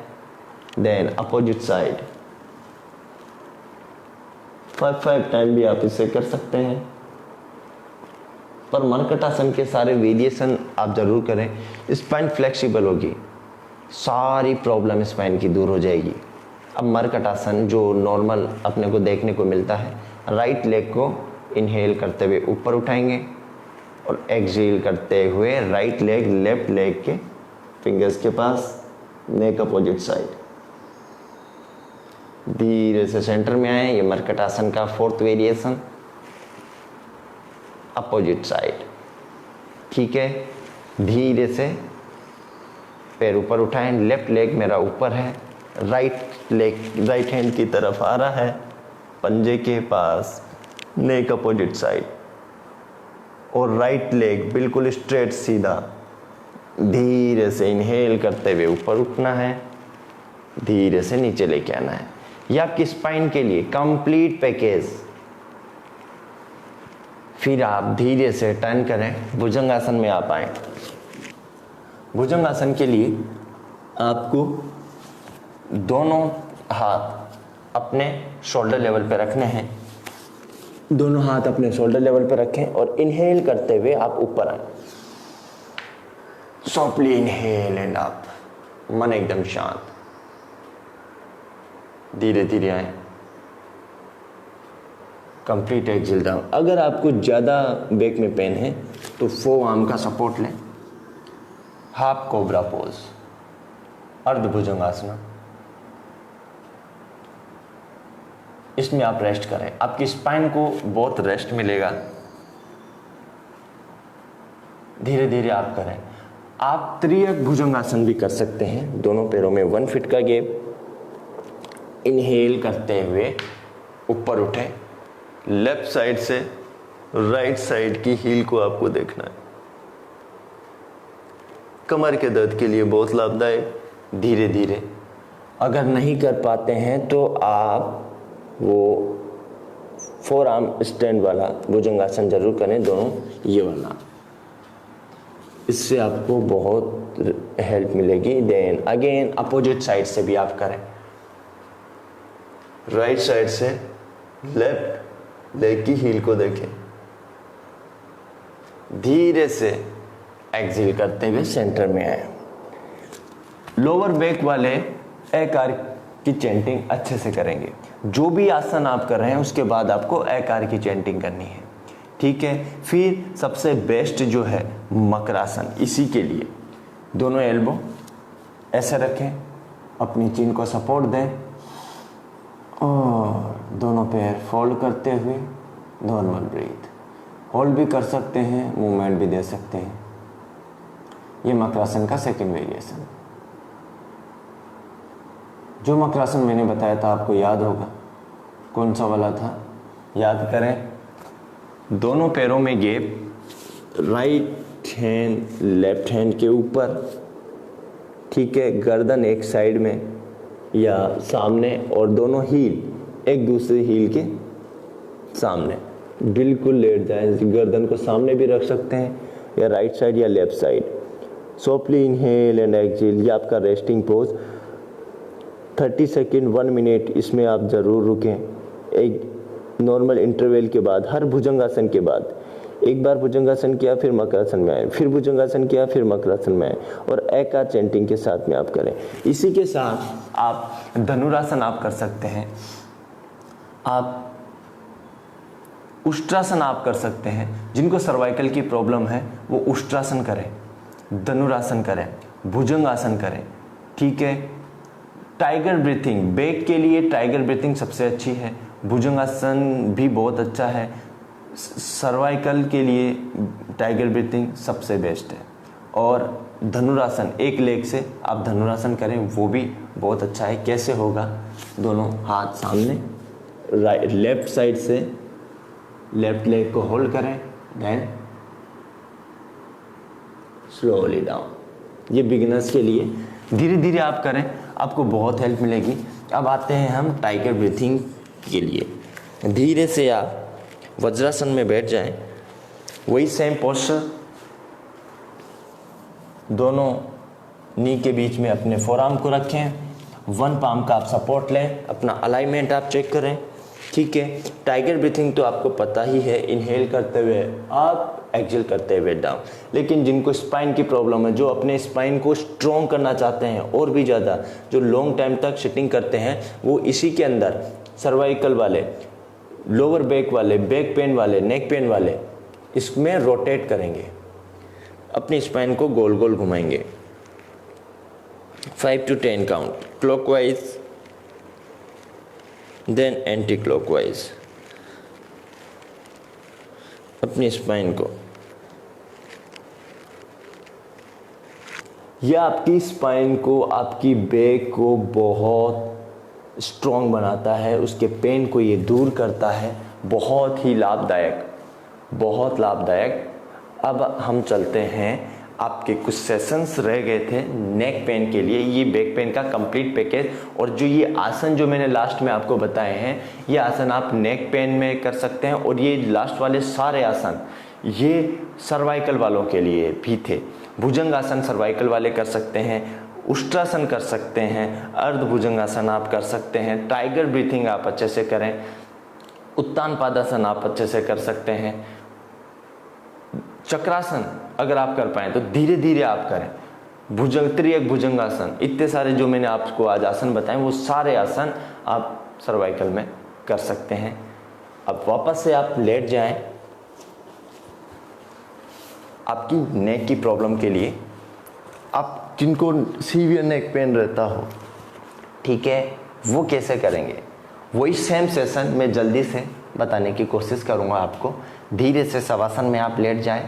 देन अपोजिट साइड। 5 टाइम भी आप इसे कर सकते हैं, पर मरकटासन के सारे वेरिएशन आप जरूर करें। स्पाइन फ्लेक्सिबल होगी, सारी प्रॉब्लम स्पाइन की दूर हो जाएगी। अब मरकटासन जो नॉर्मल अपने को देखने को मिलता है, राइट लेग को इनहेल करते हुए ऊपर उठाएंगे और एक्सेल करते हुए राइट लेग लेफ्ट लेग के फिंगर्स के पास, नेक अपोजिट साइड। धीरे से सेंटर में आए, ये मरकटासन का फोर्थ वेरिएशन, अपोजिट साइड। ठीक है, धीरे से पैर ऊपर उठाएं, लेफ्ट लेग मेरा ऊपर है, राइट लेग राइट हैंड की तरफ आ रहा है, पंजे के पास, नेक अपोजिट साइड, और राइट लेग बिल्कुल स्ट्रेट सीधा। धीरे से इनहेल करते हुए ऊपर उठना है, धीरे से नीचे लेके आना है। यह आपकी स्पाइन के लिए कंप्लीट पैकेज। फिर आप धीरे से टर्न करें, भुजंगासन में आप आए। भुजंगासन के लिए आपको दोनों हाथ अपने शोल्डर लेवल पे रखने हैं, दोनों हाथ अपने शोल्डर लेवल पे रखें और इनहेल करते हुए आप ऊपर आए। सॉफ्टली इनहेल एंड अप, मन एकदम शांत। धीरे धीरे आए, कंप्लीट एक्सेल डाउन। अगर आपको ज़्यादा बैक में पेन है तो 4 आर्म का सपोर्ट लें, हाफ कोबरा पोज, अर्ध भुजंगासना। इसमें आप रेस्ट करें, आपकी स्पाइन को बहुत रेस्ट मिलेगा। धीरे धीरे आप करें। आप त्रियक भुजंगासन भी कर सकते हैं, दोनों पैरों में 1 फीट का गैप। इनहेल करते हुए ऊपर उठे, लेफ्ट साइड से राइट साइड की हील को आपको देखना है। कमर के दर्द के लिए बहुत लाभदायक। धीरे धीरे, अगर नहीं कर पाते हैं तो आप वो फोर आर्म स्टैंड वाला भुजंगासन जरूर करें, दोनों ये वाला, इससे आपको बहुत हेल्प मिलेगी। देन अगेन अपोजिट साइड से भी आप करें, राइट साइड से लेफ्ट लेग की हील को देखें, धीरे से एक्सेल करते हुए सेंटर में आए। लोअर बैक वाले एकार की चैंटिंग अच्छे से करेंगे। जो भी आसन आप कर रहे हैं उसके बाद आपको एकार की चैंटिंग करनी है, ठीक है। फिर सबसे बेस्ट जो है मकरासन, इसी के लिए दोनों एल्बो ऐसे रखें, अपनी चिन को सपोर्ट दें और दोनों पैर फोल्ड करते हुए नॉर्मल ब्रीथ, होल्ड भी कर सकते हैं, मूवमेंट भी दे सकते हैं। ये मकरासन का सेकंड वेरिएशन। जो मकरासन मैंने बताया था आपको याद होगा, कौन सा वाला था, याद करें। दोनों पैरों में gap, right hand left hand के ऊपर, ठीक है, गर्दन एक साइड में या सामने और दोनों हील एक दूसरी हील के सामने बिल्कुल लेट जाएं। गर्दन को सामने भी रख सकते हैं या राइट साइड या left side. Softly inhale and exhale, ये आपका रेस्टिंग पोज। 30 सेकेंड 1 मिनट इसमें आप ज़रूर रुकें। एक नॉर्मल इंटरवल के बाद, हर भुजंगासन के बाद एक बार भुजंगासन किया फिर मकरासन में आए, फिर भुजंगासन किया फिर मकरासन में आए, और एकार चैंटिंग के साथ में आप करें। इसी के साथ आप धनुरासन आप कर सकते हैं, आप उष्ट्रासन आप कर सकते हैं। जिनको सर्वाइकल की प्रॉब्लम है वो उष्ट्रासन करें, धनुरासन करें, भुजंगासन करें, ठीक है। टाइगर ब्रीथिंग, बैक के लिए टाइगर ब्रीथिंग सबसे अच्छी है, भुजंगासन भी बहुत अच्छा है, सर्वाइकल के लिए टाइगर ब्रीथिंग सबसे बेस्ट है। और धनुरासन, एक लेग से आप धनुरासन करें, वो भी बहुत अच्छा है। कैसे होगा, दोनों हाथ सामने, राइट लेफ्ट साइड से लेफ्ट लेग को होल्ड करें, देन स्लोली डाउन। ये बिगिनर्स के लिए, धीरे धीरे आप करें, आपको बहुत हेल्प मिलेगी। अब आते हैं हम टाइगर ब्रीथिंग के लिए। धीरे से आप वज्रासन में बैठ जाएं, वही सेम पोस्चर, दोनों नी के बीच में अपने फोरआर्म को रखें, वन पाम का आप सपोर्ट लें, अपना अलाइनमेंट आप चेक करें, ठीक है। टाइगर ब्रीथिंग तो आपको पता ही है, इनहेल करते हुए आप, एक्सहेल करते हुए डाउन। लेकिन जिनको स्पाइन की प्रॉब्लम है, जो अपने स्पाइन को स्ट्रॉन्ग करना चाहते हैं और भी ज़्यादा, जो लॉन्ग टाइम तक सिटिंग करते हैं, वो इसी के अंदर सर्वाइकल वाले, लोअर बैक वाले, बैक पेन वाले, नेक पेन वाले, इसमें रोटेट करेंगे, अपनी स्पाइन को गोल गोल घुमाएंगे। 5 to 10 count, clockwise then anti clockwise. अपनी स्पाइन को, यह आपकी स्पाइन को, आपकी बैक को बहुत स्ट्रॉन्ग बनाता है, उसके पेन को ये दूर करता है। बहुत ही लाभदायक, बहुत लाभदायक। अब हम चलते हैं, आपके कुछ सेशंस रह गए थे नेक पेन के लिए, ये बैक पेन का कंप्लीट पैकेज। और जो ये आसन जो मैंने लास्ट में आपको बताए हैं, ये आसन आप नेक पेन में कर सकते हैं। और ये लास्ट वाले सारे आसन ये सर्वाइकल वालों के लिए भी थे। भुजंगासन सर्वाइकल वाले कर सकते हैं, उष्ट्रासन कर सकते हैं, अर्ध भुजंगासन आप कर सकते हैं, टाइगर ब्रीथिंग आप अच्छे से करें, उत्तान पादासन आप अच्छे से कर सकते हैं, चक्रासन अगर आप कर पाएँ तो धीरे धीरे आप करें, त्रियक भुजंगासन, इतने सारे जो मैंने आपको आज आसन बताए वो सारे आसन आप सर्वाइकल में कर सकते हैं। अब वापस से आप लेट जाएं। आपकी नेक की प्रॉब्लम के लिए, आप जिनको सीवियर नेक पेन रहता हो, ठीक है, वो कैसे करेंगे, वही सेम सेशन मैं जल्दी से बताने की कोशिश करूँगा आपको। धीरे से शवासन में आप लेट जाएं,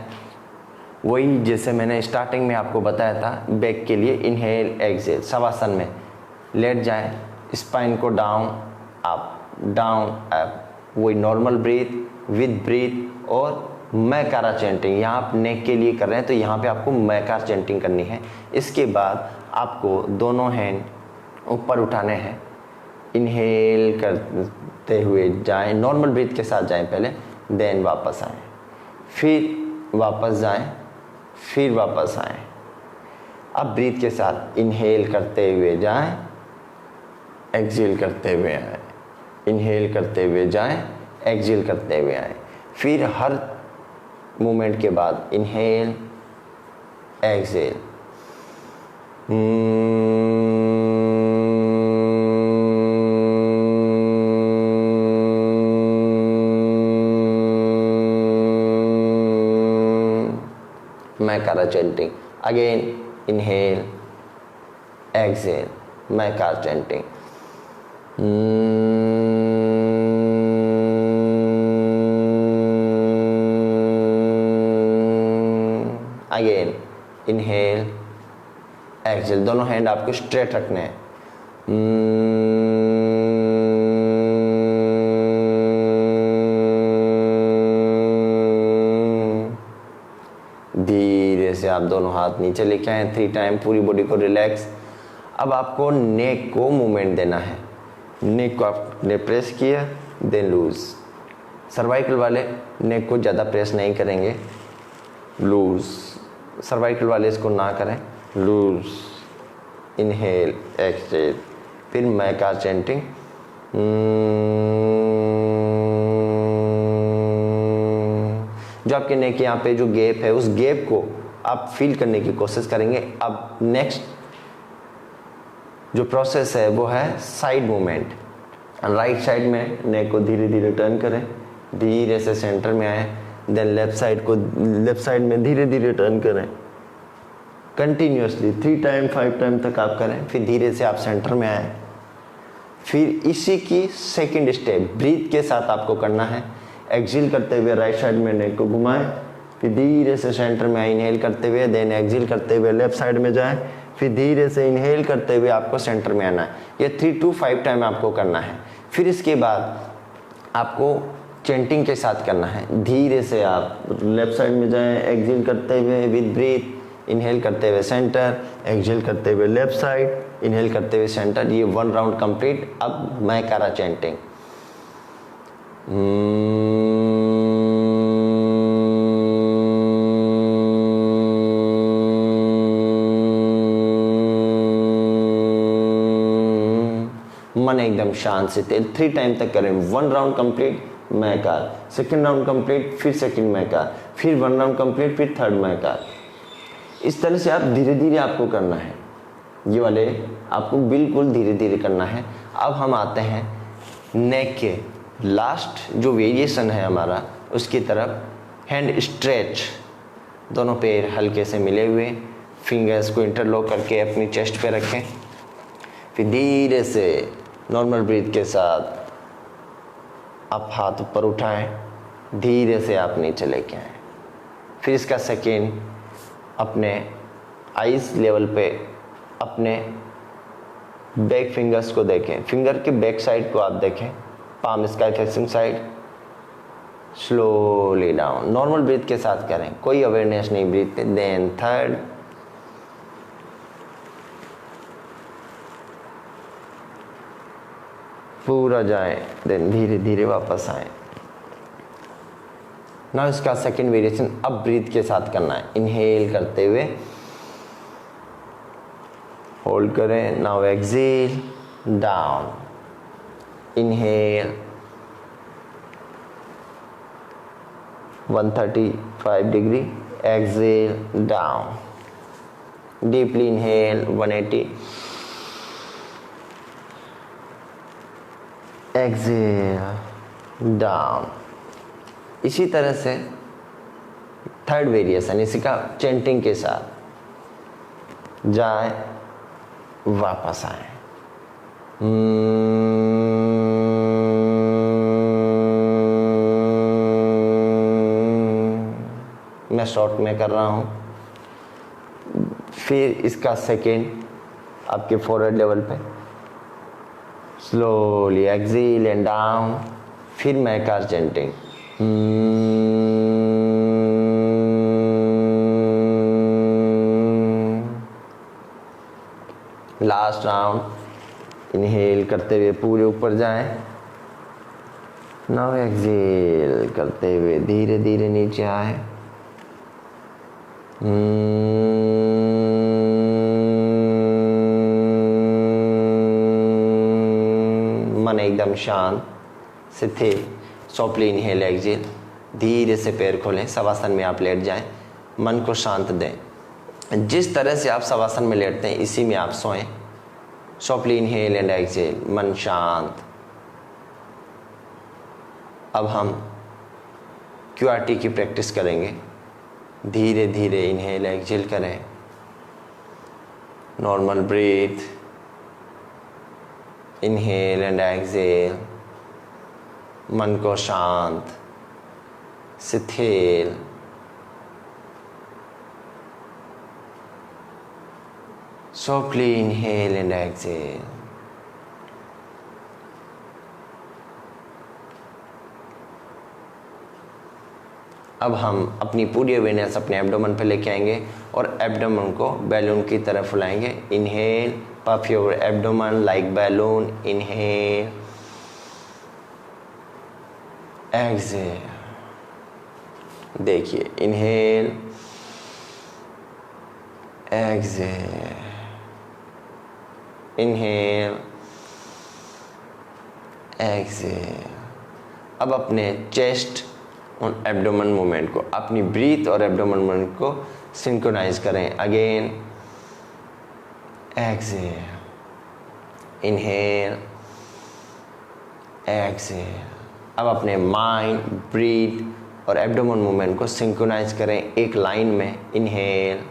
वही जैसे मैंने स्टार्टिंग में आपको बताया था, बैक के लिए इनहेल एक्सहेल, शवासन में लेट जाएं, स्पाइन को डाउन अप, वही नॉर्मल ब्रीथ विद ब्रीथ। और मैकारा चैंटिंग, यहाँ आप नेक के लिए कर रहे हैं तो यहाँ पे आपको मैकार चैंटिंग करनी है। इसके बाद आपको दोनों हैंड ऊपर उठाने हैं, इनहेल कर करते हुए जाएं, नॉर्मल ब्रीथ के साथ जाएं पहले, देन वापस आएं, फिर वापस जाएं, फिर वापस आएं। अब ब्रीथ के साथ इनहेल करते हुए जाएं, एक्सहेल करते हुए आएं, इनहेल करते हुए जाएं, एक्सहेल करते हुए आएं। फिर हर मूवमेंट के बाद inhale, exhale. Maikara chanting. Again, inhale, exhale. Maikara chanting. Again, inhale, exhale. दोनों हैंड आपको स्ट्रेट रखने हैं। धीरे से आप दोनों हाथ नीचे लेके आए 3 टाइम, पूरी बॉडी को रिलैक्स। अब आपको नेक को मूवमेंट देना है। नेक को आपने प्रेस किया, देन लूज। सर्वाइकल वाले नेक को ज़्यादा प्रेस नहीं करेंगे, लूज। सर्वाइकल वाले इसको ना करें, लूज। Inhale, exhale. फिर मैकार चैंटिंग। जो आपके नेक यहाँ पे जो गैप है, उस गैप को आप फील करने की कोशिश करेंगे। अब नेक्स्ट जो प्रोसेस है वो है साइड मूवमेंट। राइट साइड में नेक को धीरे धीरे टर्न करें, धीरे से सेंटर में आए, देन लेफ्ट साइड में धीरे धीरे टर्न करें कंटिन्यूसली 3 टाइम 5 टाइम तक आप करें। फिर धीरे से आप सेंटर में आए। फिर इसी की सेकंड स्टेप ब्रीथ के साथ आपको करना है। एक्सहेल करते हुए राइट साइड में नेक को घुमाएं, फिर धीरे से सेंटर में इनहेल करते हुए, देन एक्सहेल करते हुए लेफ्ट साइड में जाएं, फिर धीरे से इनहेल करते हुए आपको सेंटर में आना है। ये 3 to 5 टाइम आपको करना है। फिर इसके बाद आपको चैंटिंग के साथ करना है। धीरे से आप लेफ्ट साइड में जाएं, एक्सहेल करते हुए विद ब्रीथ, इनहेल करते हुए सेंटर, एक्सहेल करते हुए लेफ्ट साइड, इनहेल करते हुए सेंटर। ये 1 राउंड कंप्लीट। अब मैकारा चैंटिंग। मन एकदम शांत से 3 टाइम तक करें। 1 राउंड कंप्लीट, मैकार। सेकंड राउंड कंप्लीट, फिर सेकंड मैकार, फिर 1 राउंड कंप्लीट, फिर थर्ड मैकार। इस तरह से आप धीरे धीरे आपको करना है। ये वाले आपको बिल्कुल धीरे धीरे करना है। अब हम आते हैं नेक के लास्ट जो वेरिएशन है हमारा, उसकी तरफ। हैंड स्ट्रेच, दोनों पैर हल्के से मिले हुए, फिंगर्स को इंटरलॉक करके अपनी चेस्ट पे रखें। फिर धीरे से नॉर्मल ब्रीथ के साथ आप हाथ ऊपर उठाएं, धीरे से आप नीचे लेके आएं। फिर इसका सेकेंड अपने आइज लेवल पे अपने बैक फिंगर्स को देखें। फिंगर के बैक साइड को आप देखें, palm sky facing side. Slowly down, normal breath के साथ करें, कोई अवेयरनेस नहीं ब्रीथ पे। देन थर्ड, पूरा जाएं, देन धीरे धीरे वापस आएं। नाउ इसका सेकेंड वेरिएशन अब ब्रीथ के साथ करना है। इनहेल करते हुए होल्ड करें, now exhale down, inhale 135 degree, exhale down, deeply inhale 180, exhale down. इसी तरह से थर्ड वेरिएशन इसी का चैंटिंग के साथ जाए, वापस आए। मैं शॉर्ट में कर रहा हूँ। फिर इसका सेकेंड आपके फोरहेड लेवल पे स्लोली एक्सहेल एंड डाउन, फिर मैकार चैंटिंग। लास्ट राउंड इनहेल करते हुए पूरे ऊपर जाएं, नाउ एक्सेल करते हुए धीरे धीरे नीचे आए। मन एकदम शांत स्थिर। Softly inhale exhale. धीरे से पैर खोलें, शवासन में आप लेट जाएं। मन को शांत दें। जिस तरह से आप शवासन में लेटते हैं इसी में आप सोएं। सॉफ्टली इनहेल एंड एक्सेल, मन शांत। अब हम QRT की प्रैक्टिस करेंगे। धीरे धीरे इनहेल एक्सेल करें। Normal breath, inhale and exhale. मन को शांत स्थिर। Softly inhale and exhale. अब हम अपनी पूरी अवेयरनेस अपने एब्डोमेन पे लेके आएंगे और एब्डोमेन को बैलून की तरफ फुलाएंगे। Inhale, puff your abdomen like balloon. Inhale, exhale. देखिए, इनहेल, एक्सेल, इनहेल, एक्सेल। अब अपने चेस्ट और एब्डोमेन मूवमेंट को, अपनी ब्रीथ और एब्डोमेन मूवमेंट को सिंक्रोनाइज करें। Again, exhale, inhale, exhale. अब अपने माइंड, ब्रीथ और एब्डोमेन मूवमेंट को सिंक्रोनाइज करें एक लाइन में। Inhale,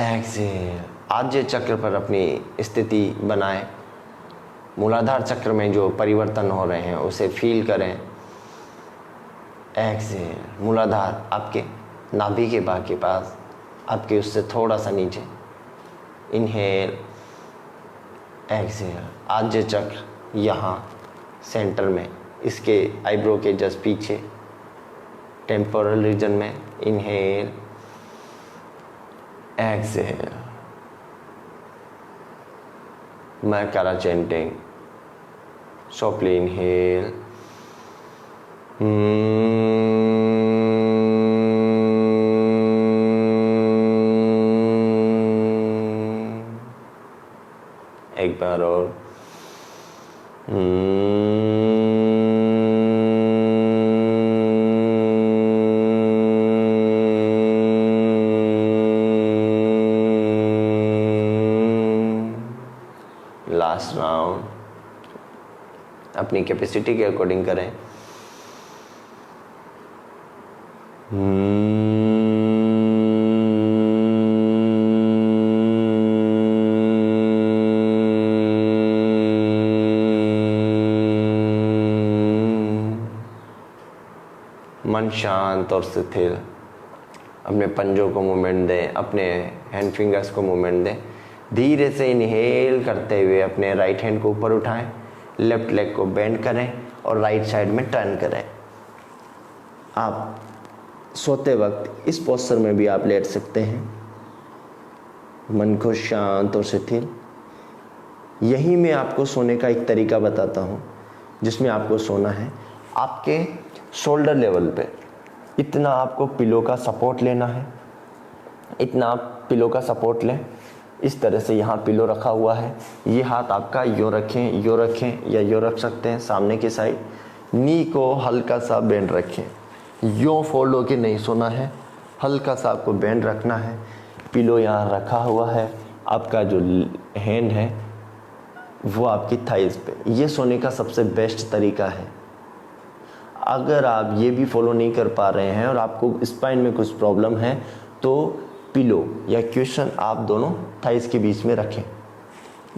Excel. आज्य चक्र पर अपनी स्थिति बनाएं। मूलाधार चक्र में जो परिवर्तन हो रहे हैं उसे फील करें। एक्सेल। मूलाधार आपके नाभि के भाग के पास, आपके उससे थोड़ा सा नीचे। Inhale, Excel. आज्य चक्र यहाँ सेंटर में, इसके आईब्रो के जस्ट पीछे टेम्पोरल रीजन में। Inhale, exhale. मैकारा चैंटिंग। सॉफ्टली इनहेल, एक बार और। Last round. अपनी कैपेसिटी के अकॉर्डिंग करें। मन शांत और स्थिर। अपने पंजों को मूवमेंट दें, अपने हैंड फिंगर्स को मूवमेंट दें। धीरे से इनहेल करते हुए अपने राइट हैंड को ऊपर उठाएं, लेफ्ट लेग को बेंड करें और राइट साइड में टर्न करें। आप सोते वक्त इस पोस्चर में भी आप लेट सकते हैं। मन को शांत और स्थिर। यही मैं आपको सोने का एक तरीका बताता हूँ जिसमें आपको सोना है। आपके शोल्डर लेवल पे इतना आपको पिलो का सपोर्ट लेना है। इतना आप पिलो का सपोर्ट लें। इस तरह से यहाँ पिलो रखा हुआ है। ये हाथ आपका यूँ रखें या यूँ रख सकते हैं सामने की साइड। नी को हल्का सा बेंड रखें। यूँ फोल्ड होके नहीं सोना है, हल्का सा आपको बेंड रखना है। पिलो यहाँ रखा हुआ है। आपका जो हैंड है वो आपकी थाइस पे। ये सोने का सबसे बेस्ट तरीका है। अगर आप ये भी फॉलो नहीं कर पा रहे हैं और आपको स्पाइन में कुछ प्रॉब्लम है तो पिलो या क्वेश्चन आप दोनों थाइस के बीच में रखें।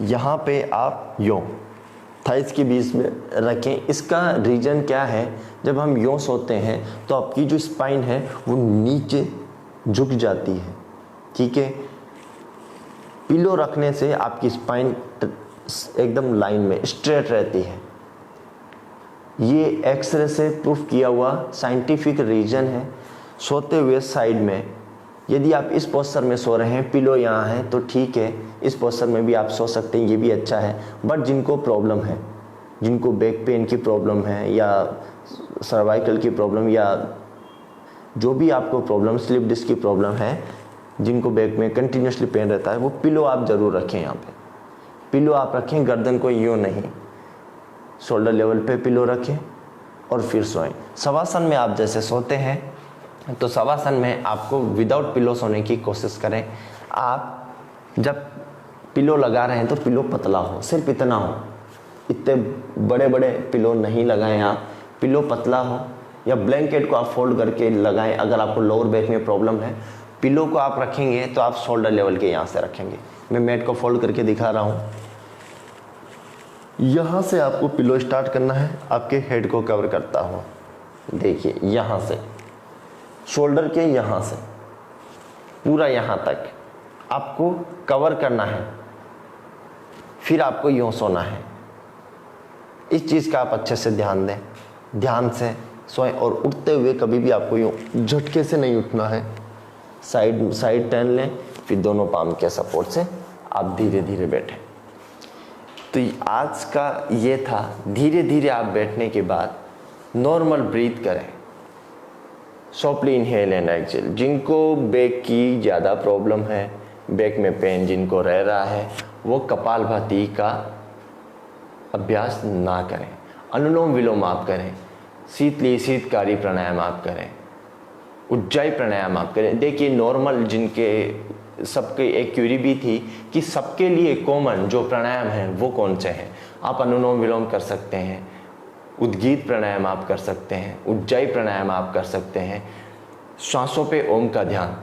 यहाँ पे आप यूँ थाइस के बीच में रखें। इसका रीज़न क्या है, जब हम यूँ सोते हैं तो आपकी जो स्पाइन है वो नीचे झुक जाती है। ठीक है, पिलो रखने से आपकी स्पाइन एकदम लाइन में स्ट्रेट रहती है। ये एक्सरे से प्रूफ किया हुआ साइंटिफिक रीजन है। सोते हुए साइड में यदि आप इस पोस्चर में सो रहे हैं, पिलो यहाँ है तो ठीक है, इस पोस्चर में भी आप सो सकते हैं, ये भी अच्छा है। बट जिनको प्रॉब्लम है जिनको बैक पेन की प्रॉब्लम है या सर्वाइकल की प्रॉब्लम या जो भी आपको प्रॉब्लम, स्लिप डिस्क की प्रॉब्लम है, जिनको बैक में कंटिन्यूसली पेन रहता है, वो पिलो आप ज़रूर रखें। यहाँ पे पिलो आप रखें, गर्दन को यूँ नहीं, शोल्डर लेवल पे पिलो रखें और फिर सोएं। शवासन में आप जैसे सोते हैं तो शवासन में आपको विदाउट पिलो सोने की कोशिश करें। आप जब पिलो लगा रहे हैं तो पिलो पतला हो, सिर्फ इतना हो, इतने बड़े बड़े पिलो नहीं लगाएं आप, पिलो पतला हो, या ब्लैंकेट को आप फोल्ड करके लगाएं। अगर आपको लोअर बैक में प्रॉब्लम है, पिलो को आप रखेंगे तो आप शोल्डर लेवल के यहाँ से रखेंगे। मैं मैट को फोल्ड करके दिखा रहा हूँ। यहाँ से आपको पिलो स्टार्ट करना है, आपके हेड को कवर करता हुआ। देखिए यहाँ से शोल्डर के यहाँ से पूरा यहाँ तक आपको कवर करना है, फिर आपको यूँ सोना है। इस चीज़ का आप अच्छे से ध्यान दें, ध्यान से सोएं। और उठते हुए कभी भी आपको यूँ झटके से नहीं उठना है। साइड टर्न लें, फिर दोनों पाम के सपोर्ट से आप धीरे धीरे बैठें। तो आज का ये था, धीरे धीरे आप बैठने के बाद नॉर्मल ब्रीथ करें, सॉफ्टली इनहेल एंड एक्सहेल। जिनको बैक की ज़्यादा प्रॉब्लम है, बैक में पेन जिनको रह रहा है, वो कपालभाति का अभ्यास ना करें, अनुलोम विलोम आप करें, शीतकारी प्राणायाम आप करें, उज्जाई प्राणायाम आप करें। देखिए नॉर्मल जिनके सबके एक क्यूरी भी थी कि सबके लिए कॉमन जो प्राणायाम हैं वो कौन से हैं। आप अनुलोम विलोम कर सकते हैं, उद्गीत प्राणायाम आप कर सकते हैं, उज्जाई प्राणायाम आप कर सकते हैं। सांसों पे ओम का ध्यान,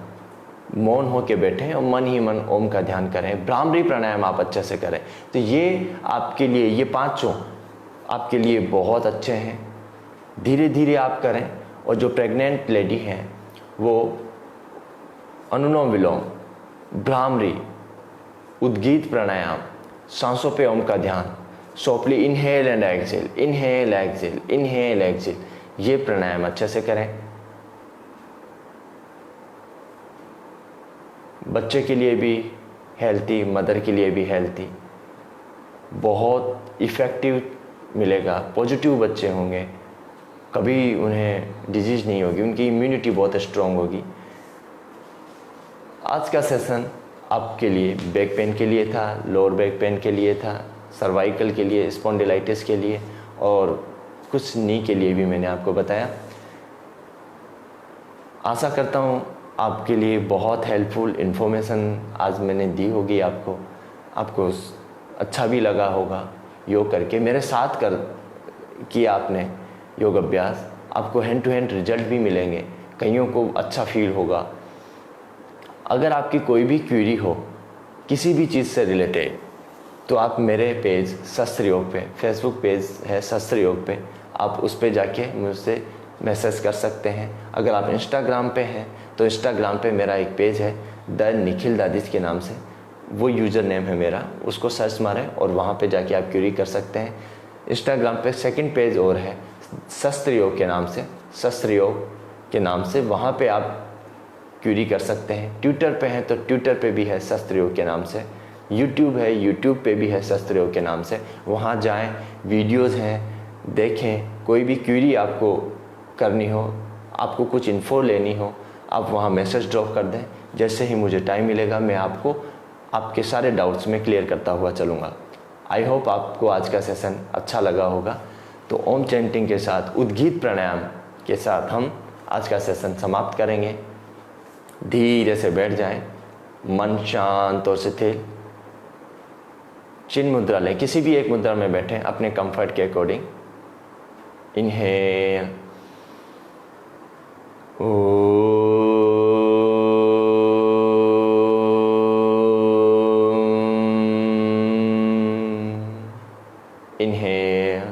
मौन हो के बैठें और मन ही मन ओम का ध्यान करें। भ्रामरी प्राणायाम आप अच्छे से करें। तो ये आपके लिए, ये पांचों आपके लिए बहुत अच्छे हैं। धीरे धीरे आप करें। और जो प्रेग्नेंट लेडी हैं वो अनुलोम विलोम, भ्रामरी, उद्गीत प्राणायाम, सांसों पे ओम का ध्यान, softly inhale and exhale, inhale exhale, inhale exhale, ये प्राणायाम अच्छे से करें। बच्चे के लिए भी हेल्थी, मदर के लिए भी हेल्थी, बहुत इफ़ेक्टिव मिलेगा। पॉजिटिव बच्चे होंगे, कभी उन्हें डिजीज़ नहीं होगी, उनकी इम्यूनिटी बहुत स्ट्रॉन्ग होगी। आज का सेशन आपके लिए बैक पेन के लिए था, लोअर बैक पेन के लिए था, सर्वाइकल के लिए, स्पॉन्डिलाइटिस के लिए और कुछ नी के लिए भी मैंने आपको बताया। आशा करता हूँ आपके लिए बहुत हेल्पफुल इन्फॉर्मेशन आज मैंने दी होगी। आपको अच्छा भी लगा होगा योग करके। मेरे साथ किया आपने योग अभ्यास, आपको हैंड टू हैंड रिजल्ट भी मिलेंगे, कईयों को अच्छा फील होगा। अगर आपकी कोई भी क्वेरी हो किसी भी चीज़ से रिलेटेड, तो आप मेरे पेज शस्त्र योग पे, फेसबुक पेज है शस्त्र योग पे, आप उस पे जाके मुझसे मैसेज कर सकते हैं। अगर आप इंस्टाग्राम पे हैं तो इंस्टाग्राम पे मेरा एक पेज है द निखिल दादिश के नाम से, वो यूज़र नेम है मेरा, उसको सर्च मारें और वहाँ पे जाके आप क्वेरी कर सकते हैं। इंस्टाग्राम पे सेकंड पेज और है शस्त्र योग के नाम से, शस्त्र योग के नाम से, वहाँ पे आप क्वेरी कर सकते हैं। ट्विटर पे हैं तो ट्विटर पे भी है शस्त्र योग के नाम से। यूट्यूब है, यूट्यूब पे भी है शस्त्र योग के नाम से। वहाँ जाएं, वीडियोज़ हैं, देखें। कोई भी क्वेरी आपको करनी हो, आपको कुछ इन्फो लेनी हो, आप वहाँ मैसेज ड्रॉप कर दें। जैसे ही मुझे टाइम मिलेगा मैं आपको आपके सारे डाउट्स में क्लियर करता हुआ चलूँगा। आई होप आपको आज का सेशन अच्छा लगा होगा। तो ओम चैंटिंग के साथ, उद्गीत प्राणायाम के साथ हम आज का सेशन समाप्त करेंगे। धीरे से बैठ जाएं, मन शांत और स्थिर, चिन्ह मुद्रा लें, किसी भी एक मुद्रा में बैठें अपने कंफर्ट के अकॉर्डिंग। इनहेल, इनहेल,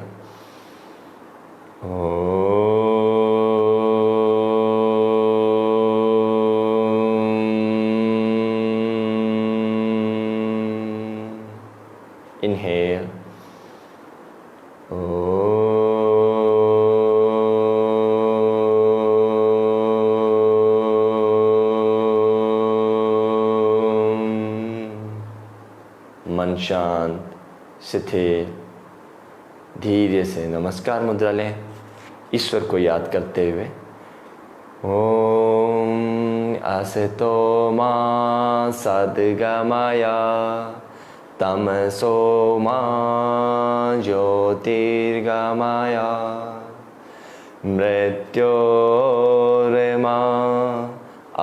inhale, मन शांत, स्थिर, धीरे से नमस्कार मुद्रा लें, ईश्वर को याद करते हुए। ओम असतो मा सद्गमय तमसो मा ज्योतिर्गमय मृत्योर्मा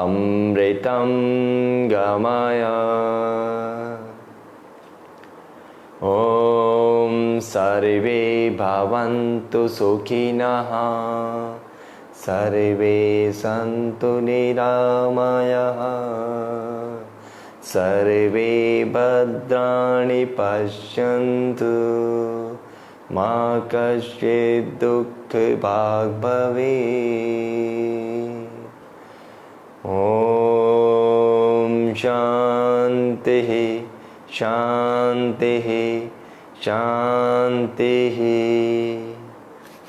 अमृतं गमय। ओम सर्वे भवन्तु सुखिनः सर्वे सन्तु निरामयाः सर्वे भद्राणि पश्यन्तु मा कश्चित् दुःखभाग् भवेत्। ओम शान्तिः शान्तिः शान्तिः।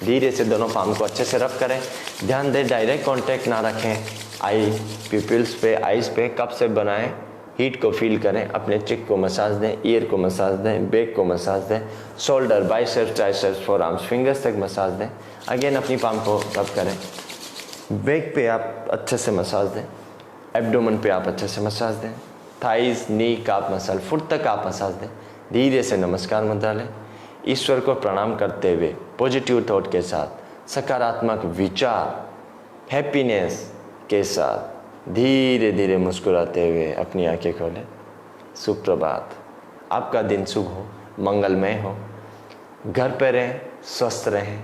धीरे से दोनों पाम को अच्छे से रब करें। ध्यान दें डायरेक्ट कांटेक्ट ना रखें आई पिपल्स पे, आइज पे। कब से बनाएं, हीट को फील करें, अपने चिक को मसाज दें, ईयर को मसाज दें, बैक को मसाज दें, shoulder, biceps, triceps, forearms, fingers तक मसाज दें। अगेन अपनी पाम को रब करें। बैक पे आप अच्छे से मसाज दें, एब्डोमेन पे आप अच्छे से मसाज दें, थाइज, नी, काफ मसल, फुट तक आप मसाज दें। धीरे से नमस्कार मुद्रा लें, ईश्वर को प्रणाम करते हुए पॉजिटिव थॉट के साथ, सकारात्मक विचार, हैप्पीनेस के साथ धीरे धीरे मुस्कुराते हुए अपनी आंखें खोलें। सुप्रभात, आपका दिन शुभ हो, मंगलमय हो। घर पर रहें, स्वस्थ रहें।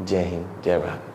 जय हिंद, जय भारत।